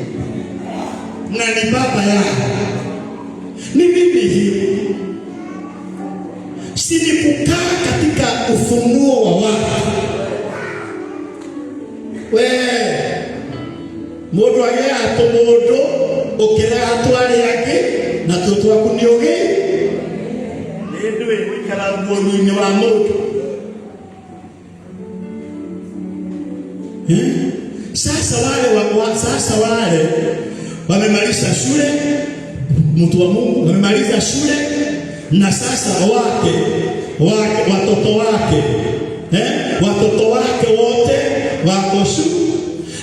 na ni baba yao. Ni mimi hiyo, si ni kukaa katika ufunuo wa watu. Mundu agea atomodo okera atwale yake na toto waku ni oge ndwe wikara ngoni wa mundu. Sasa wale wamemaliza shule, mtu wa Mungu wamemaliza shule, na sasa watoto wake wote wako shule,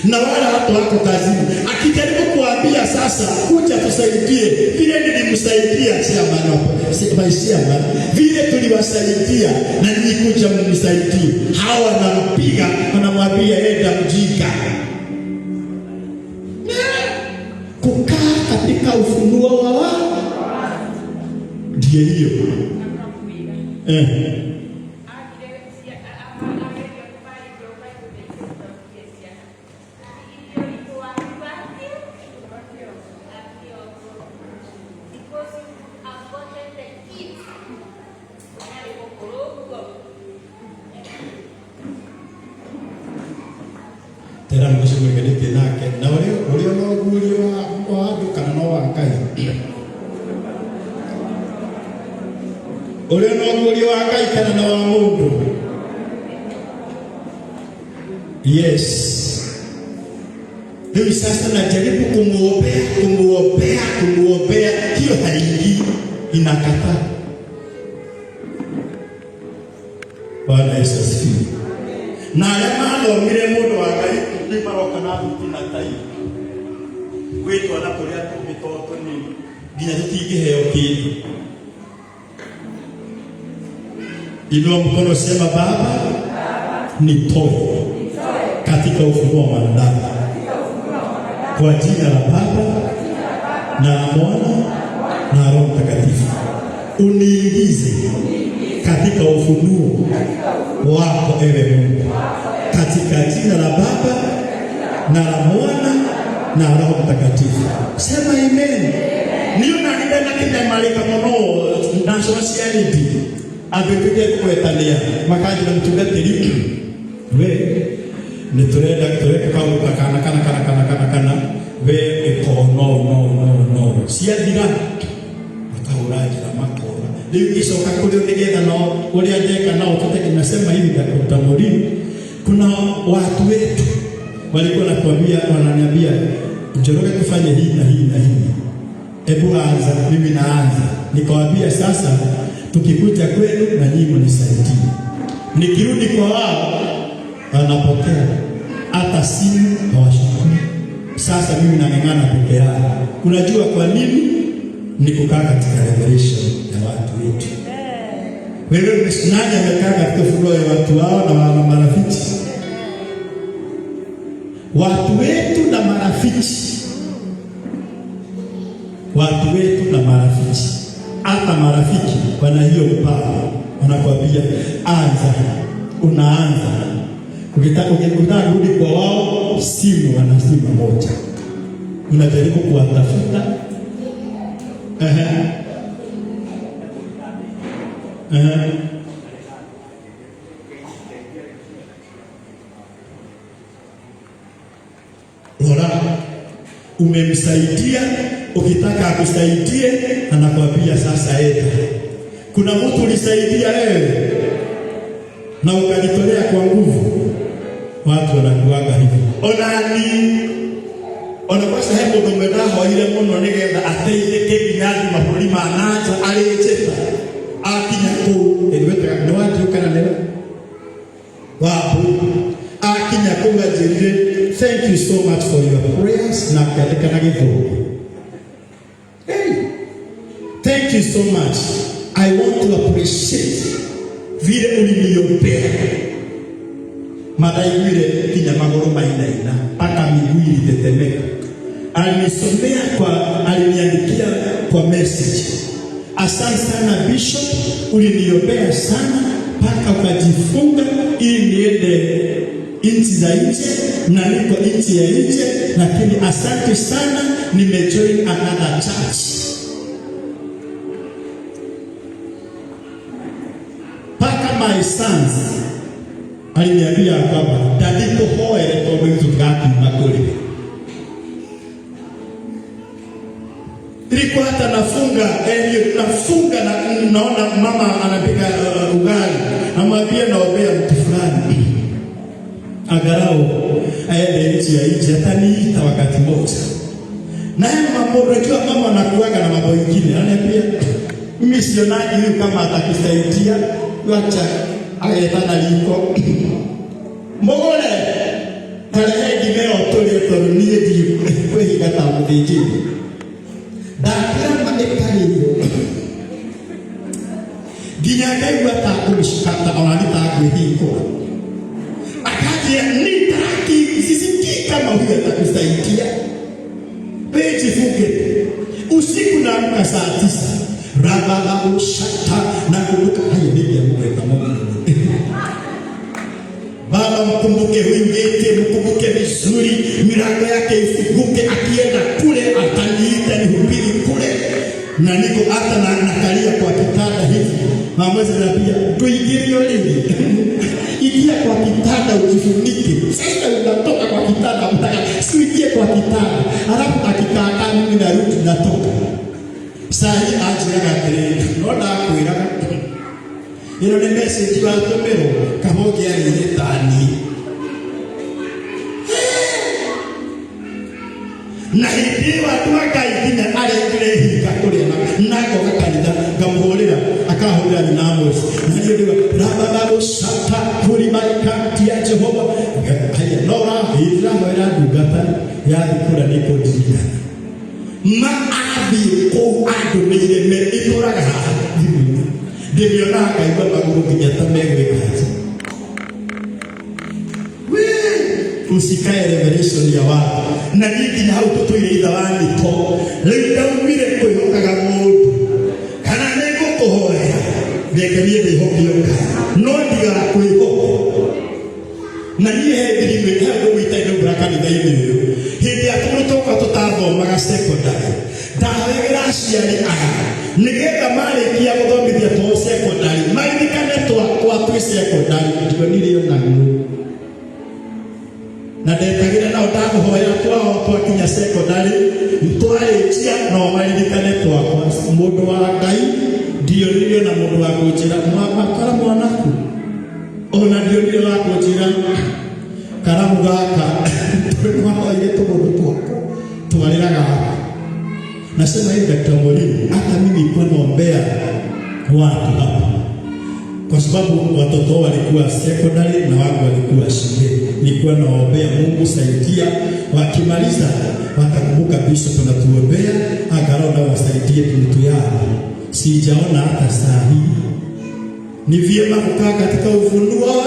na wala watu wako kazini. Akijaribu kuambia sasa, kuja tusaidie, vile nilimsaidia chairman, vile tuliwasaidia na nikuja mnisaidie. Hawa wanampiga, wanamwambia enda mjinga. Kukaa katika ufunuo wa watu ndiye hiyo. Tera mwisho mwegelete nake na ulio no gulio wa kana no wa Ngai. Ulio no gulio wa Ngai kana no wa mundu. Yes. Hivi sasa najaribu kumuombea, hiyo haingii, inakataa. Bwana Yesu asifiwe. Na yamano mire mundu wa Ngai ni maroka na mtu na tai. Wetu anapolia tu mitoto ni nginya tutingiheo kindu. Inua mkono, sema Baba, nitoe katika ufunuo wa mwanadamu, kwa jina la Baba na Mwana na Roho Mtakatifu. Uniingize katika ufunuo wako, ewe Mungu, katika jina la Baba na la Mwana na Roho Mtakatifu. Sema amen. Niona nipenda kile malika mono nationality abepeke kwetania makaji na mtungatiri we niturenda tureka kana we no sia dira makauraji na makora leo isoka kule ngegetha no ule andeka nao tutaki nasema hivi kwa utamuri. Kuna watu wetu walikuwa wananiambia njoroge tufanye hii na hii na hii. Hebu anza, mimi naanza. Nikawaambia sasa tukikuja kwenu na nyinyi mnisaidie. Nikirudi kwa wao wanapokea hata simu hawashukuru. Sasa mimi nang'ang'ana peke yangu. Unajua kwa nini? Ni kukaa katika revelation ya watu wetu. Wewe msinaji amekaa katika ufunuo ya watu wao na marafiki. Watu wetu na marafiki. Watu wetu na marafiki. Hata marafiki wana hiyo mpango. Wanakuambia anza. Unaanza. Ukitaka kurudi kwa wao, simu wana simu moja. Unajaribu kuwatafuta. Lora, umemsaidia, ukitaka akusaidie, anakuambia sasa enda. Kuna mtu ulisaidia wewe na ukajitolea kwa nguvu, watu wanakuaga hivi. Ona kwa sababu ndomedaho ile muno nigetha ateithike nginya maburi manaja alecheta akinya ku egwetega ndwati ukana leo wapo akinya ku ngajirire. Thank you so much for your prayers na katika nagitho. Hey, thank you so much. I want to appreciate vile uliniombea. Madai vile kinya magoro maina paka miguu itetemeka. Aliniandikia kwa message. Asante sana Bishop, uliniombea sana paka ukajifunga ili niende nchi za nje na niko nchi ya nje, lakini asante sana, nimejoin another church. Paka my sons aliniambia kwamba dadiko hoere kwa mtu ngapi makuli. Nilikuwa hata nafunga na naona mama anapika ugali. Namwambia naombea mtu fulani. Agarao aende nchi ya nje ataniita wakati mmoja. Na mambo unajua mama anakuaga na mambo mengine. Ananiambia mimi sionaje huyu kama atakusaidia, acha ayetana liko. Mbona tarehe gimeo tolie di kwehi kata mtiji. Dakira maekani. Ginyaka iwata kumshikata onalita kwehiko. Nitaki sisiki kama huyu atakusaidia. Peji fuke usiku na amka saa 9 rababa ushata na kuruka hayo bibi ya mweka Mungu. Baba mkumbuke huyu ngete, mkumbuke vizuri, milango yake ifunguke, akienda kule ataniita nihubiri kule, na niko hata na nakalia kwa kitanda hivi. Mamwezi anambia tuingilie lini? Ingia kwa kitanda ujifunike. Sasa unatoka kwa kitanda mtaka siingie kwa kitanda. Alafu akikaa mimi narudi natoka. Sasa aje akile. Noda kuira. Ino ni message wa tomero kamoge ya ile tani. Na hivi watu wakaidina ale kile hikakolia na kwa kanisa gamuhorera akahorera na Amos. Na hiyo ndio rababa shaka kulimaika tia Jehova. Haya nora hidra hoera dugata ya kula niko dika. Maabi ko ando meire itoraga haha ndimiona akaigua maguru nginya ta megwikaje. Usikae revelation ya watu na niki na hau tutuire ithawani to riu ndaumire kwihokaga mundu kana nigukuhoya ngekerie ndihokioka no ndiga kwihoko na niĩ he ndiri he ngũgwĩta ndaumĩra kanitha-inĩ ũyũ hĩndĩ ya tũtoka tũtathomaga secondary ndahagĩra aciari aya nĩgetha marĩkia gũthomithia twao secondary maririkane twakwa twĩ secondary tuonire onaguo na ndetagĩra nao ndamũhoya twao twakinya secondary twarĩkia no maririkane twakwa mũndũ wa Ngai ndionire na mũndũ wa kũnjĩra makara mwanaku ona ndionire wa kũnjĩra karamu gaka twahoire tũmũndũ twakwa twarĩraga nasema hivi Dr. Mwalimu, hata mimi nilikuwa naombea watu hapa kwa sababu watoto walikuwa secondary na wangu walikuwa shule. Nilikuwa naombea Mungu saidia, wakimaliza watakumbuka bishop na tuombea angalau wasaidie mtu yao. Sijaona hata saa hii. Ni vyema kukaa katika ufunuo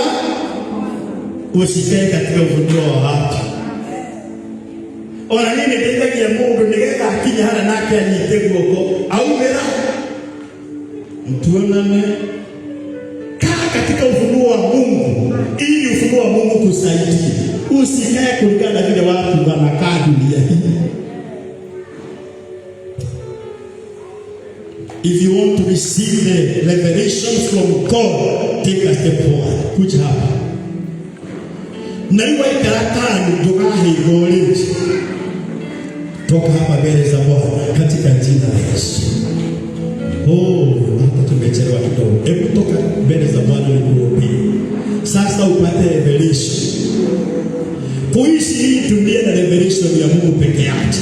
usikae katika ufunuo wa watu. Ona nini ndeithagia mundu nigetha akinya hara nake anyite guoko aumira mtuonane katika ufunuo wa Mungu ili ufunuo wa Mungu kusaidie. Usikae kulingana na vile watu wanakaa dunia hii. If you want to receive the revelation from God, take a step forward. Kuja hapa. Na iwa ikaratani ndugahi goleji. Toka hapa mbele za Bwana katika jina la Yesu. Hata tumechelewa kidogo. Hebu toka mbele za Bwana nikuombe. Sasa upate revelation. Kuishi hii dunia na revelation ya Mungu peke yake.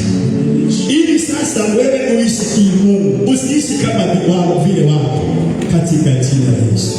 Ili sasa wewe uishi kimungu, usiishi kama vile watu katika jina la Yesu.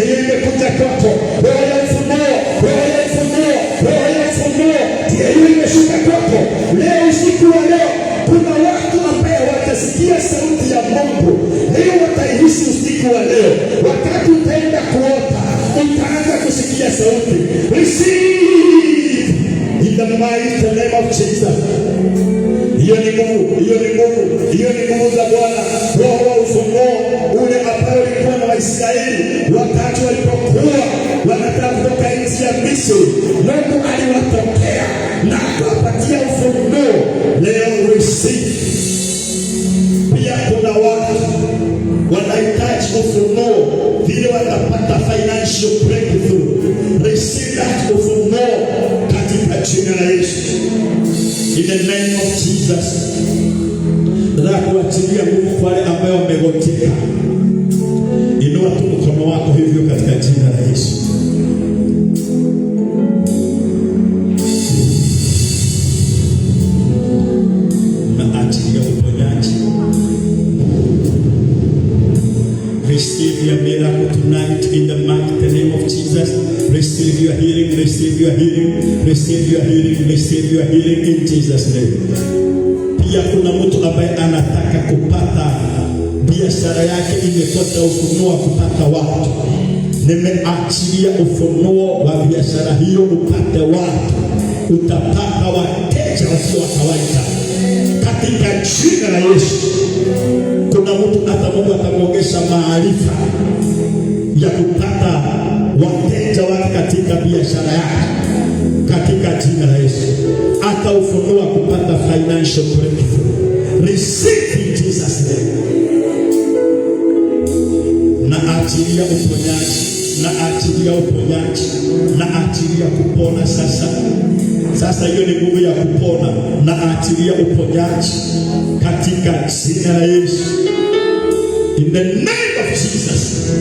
usiku wa leo, wakati utaenda kuota, utaanza kusikia sauti, receive in the mighty name of Jesus. Hiyo ni nguvu za Bwana, roho wa ufunuo ule ambao ulikuwa na Waisraeli wakati walipokuwa wanataka kutoka nchi ya Misri. Mungu aliwatokea na akawapatia ufunuo. Leo receive. Pia kuna watu wanahitaji ufunuo vile watapata financial breakthrough. Receive that ufunuo katika jina la Yesu. In the name of Jesus. Nataka kuachilia nguvu kwa wale ambao wamegoteka. Inua tu mkono wako hivyo katika jina la Yesu. Na achilia uponyaji. Receive your miracle tonight in the mighty name of Jesus. Receive your healing, receive your healing, receive your healing, receive your healing in Jesus' name. Pia kuna mtu ambaye anataka kupata biashara yake imekosa ufunuo wa kupata watu. Nimeachilia ufunuo wa biashara hiyo upate watu. Utapata wateja wasio wa kawaida katika jina la Yesu. Kuna mtu hata Mungu atamwongesha maarifa ya kupata wateja wake katika biashara yake katika jina la Yesu. Hata ufunuo wa kupata financial breakthrough. Receive in Jesus name. Na achilia uponyaji, na achilia uponyaji, na achilia kupona sasa. Sasa hiyo ni nguvu ya kupona, na achilia uponyaji katika jina la Yesu. In the name of Jesus.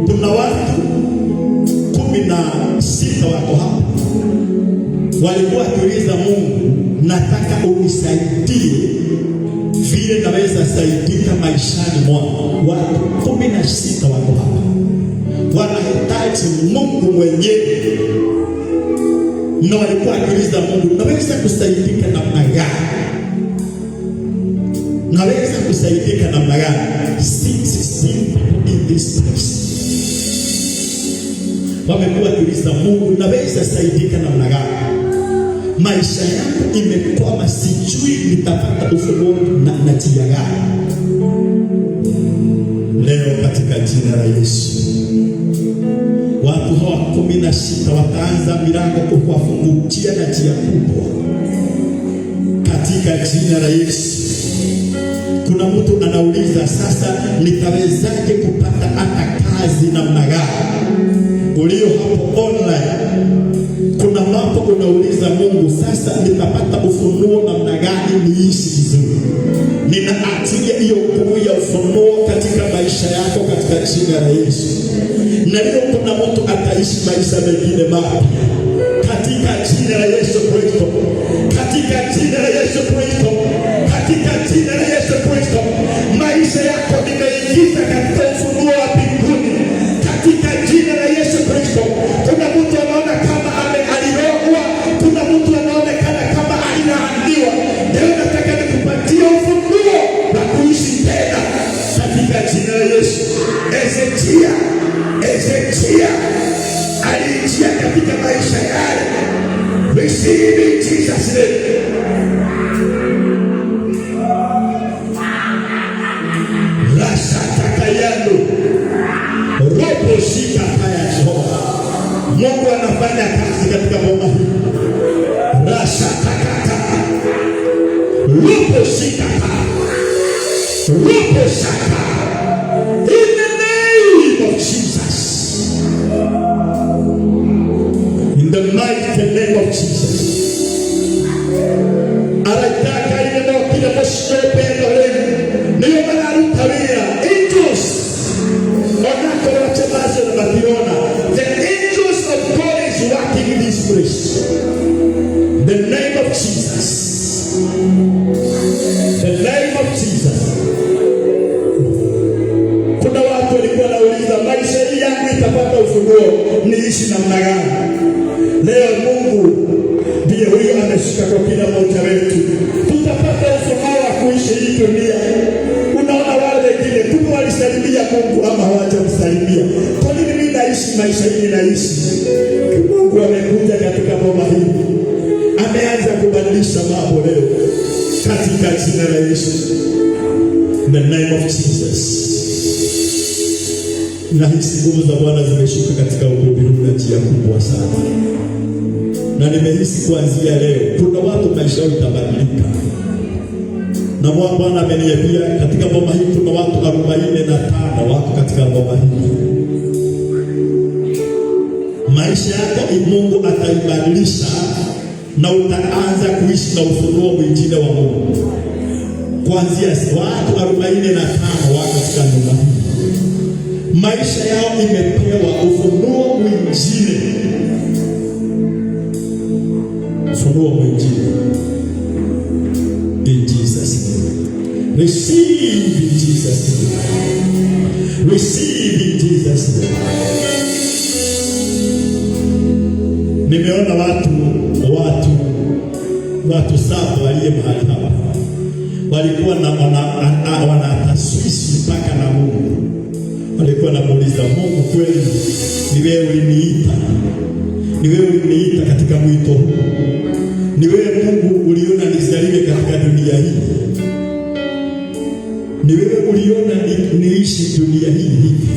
Kuna watu 16 wako hapa. Walikuwa wakiuliza Mungu, nataka unisaidie vile naweza saidika maishani mwangu. Watu 16 wako hapa. Wanahitaji Mungu mwenyewe. Na walikuwa wakiuliza Mungu, naweza kusaidika namna gani? Naweza kusaidika namna gani? In this place. Wamekuwa wakiuliza Mungu, naweza saidika namna gani? Maisha yangu imekwama, sijui nitapata ufunuo na njia gani? Leo katika jina la Yesu, watu hawa 16 wataanza milango kuwafungukia na njia kubwa katika jina la Yesu. Kuna mtu anauliza, sasa nitawezaje kupata hata kazi namna gani? Ulio hapo online, kuna mambo unauliza Mungu, sasa nitapata ufunuo namna gani niishi vizuri? Ninaachilia hiyo nguvu ya ufunuo katika maisha yako katika jina la Yesu. Na leo kuna mtu ataishi maisha mengine mapya katika jina la Yesu Kristo. Katika jina la Yesu Kristo. Katika jina la Yesu Kristo. Maisha yako imeingiza katika ufunuo wa mbinguni katika jina la Yesu Kristo. Kuna mtu anaona kama alirogwa, kuna mtu anaonekana kama alilaaniwa. Leo nataka nikupatie ufunuo wa kuishi tena katika jina la Yesu. Ezekia aliingia katika maisha yale. Receive in Jesus name. Robo shika haya Jehova. Mungu anafanya kazi katika boma hii. Rasha takata. Robo shika haya. Robo shaka. In the name of Jesus. In the mighty name of Jesus. Arataka ile ndio kile mshope ndio leo. Niyo manarutawia. Angels. The angels of God is working in this place. The name of Jesus. The name of Jesus. Kuna watu walikuwa wanauliza, maisha yangu itapata ufunuo niishi namna gani? Leo Mungu ndiye huyo ameshika kwa kila mmoja wetu. Tutapata ufunuo wa kuishi hii dunia. Unaona wale wengine kumbe wamemsalimia Mungu ama hawajamsalimia. Kwa nini mimi naishi maisha hili naishi? Mungu amekuja katika boma hili, ameanza kubadilisha mambo leo katika jina la Yesu. In the name of Jesus. Na hisi nguvu za Bwana zimeshuka katika ukumbi huu na njia kubwa sana. Na nimehisi kuanzia leo kuna watu maisha yao itabadilika. Na Bwana ameniambia katika boma hii kuna watu 45 wako katika boma hii. Maisha yako Mungu ataibadilisha na utaanza kuishi na ufunuo mwingine wa Mungu. Kuanzia watu 45 wako katika nyumba hii. Maisha yao imepewa ufunuo mwingine. Ufunuo mwingine. In Jesus' name. Receive in Jesus' name. Receive in Jesus' name. Nimeona watu 7 walio mahali hapa. Walikuwa na wanataswisi mpaka na Mungu. Walikuwa namuuliza Mungu, kweli ni wewe uliniita? Ni wewe uliniita katika mwito huu? Ni wewe Mungu uliona nizaliwe katika dunia hii? Ni wewe uliona niishi dunia hii hivi?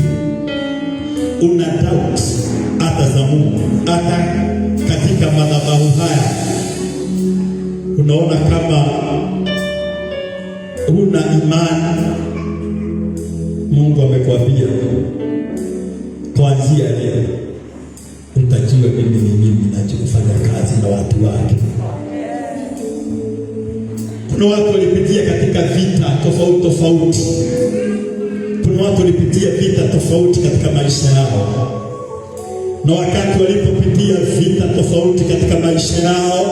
Una doubt hata za Mungu, hata katika madhabahu haya unaona kama una imani. Mungu amekwambia kuanzia leo utajua mimi ni mimi nachofanya kazi na watu wake. Kuna watu walipitia katika vita tofauti. Kuna watu walipitia vita tofauti katika maisha yao. Na wakati walipopitia vita tofauti katika maisha yao,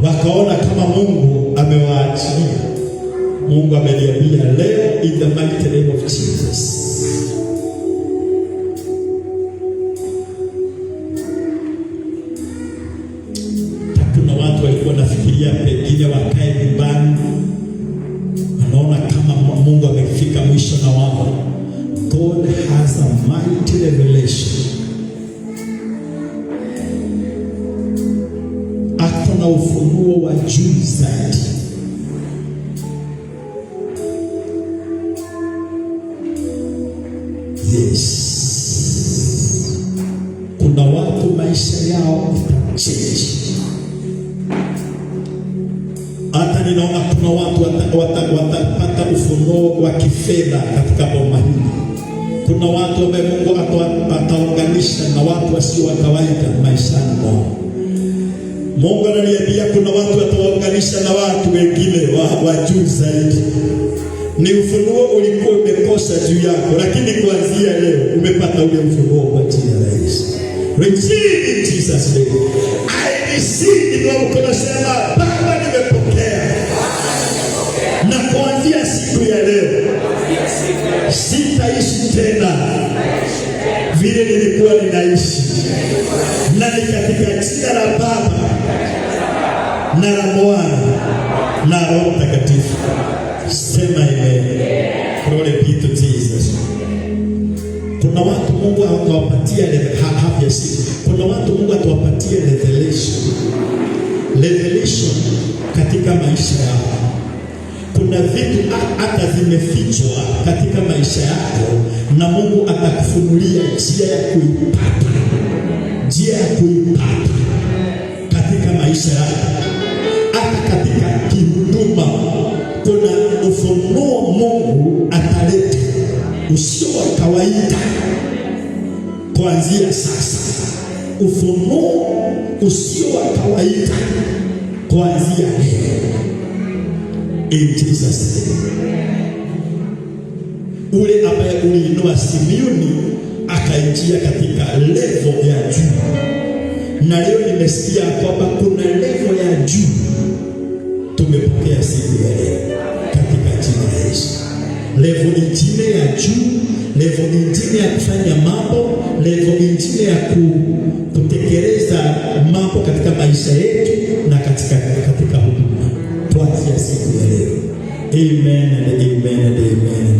wakaona kama Mungu amewaachilia. Mungu ameniambia leo in the mighty name of Jesus. Kuna watu walikuwa nafikiria pengine wakae nyumbani, wanaona kama Mungu amefika mwisho na wao. God has a mighty revelation. Akona ufunuo wa juu zaidi. Yes. Kuna watu maisha yao itachange. Hata ninaona kuna watu watapata ufunuo wa kifedha katika boma hili. Kuna watu ambao Mungu ataunganisha na watu wasio wa kawaida maishani mwao. Mungu ananiambia kuna watu wataunganisha na watu wengine wa juu zaidi. Ni ufunuo ulikuwa umekosa juu yako, lakini kuanzia leo umepata ule ufunuo kwa jina la Yesu. Receive in Jesus' name. I receive. Ndio mkosema Baba nimepokea. Na kuanzia siku ya leo sitaishi tena vile nilikuwa ninaishi. Na ni katika jina la Baba na la Mwana na Roho Mtakatifu. Sema amen. Glory be to Jesus. Kuna watu Mungu atawapatia afya siku. Kuna watu Mungu atawapatia revelation katika maisha yao. Kuna vitu hata zimefichwa katika maisha yako na Mungu atakufunulia njia ya kuipata katika maisha yako. Hata katika kihuduma kuna ufunuo Mungu ataleta usio wa kawaida kuanzia sasa. Ufunuo usio wa kawaida kuanzia leo. In Jesus' name. Ule ambaye uliinua Simeoni akaingia katika level ya juu. Na leo nimesikia kwamba kuna level ya juu tumepokea siku ya leo katika jina la Yesu. Level nyingine ya juu, level nyingine ya kufanya mambo, level nyingine ya kutekeleza mambo katika maisha yetu na katika huduma kuanzia siku ya leo. Amen and amen. amen and amen.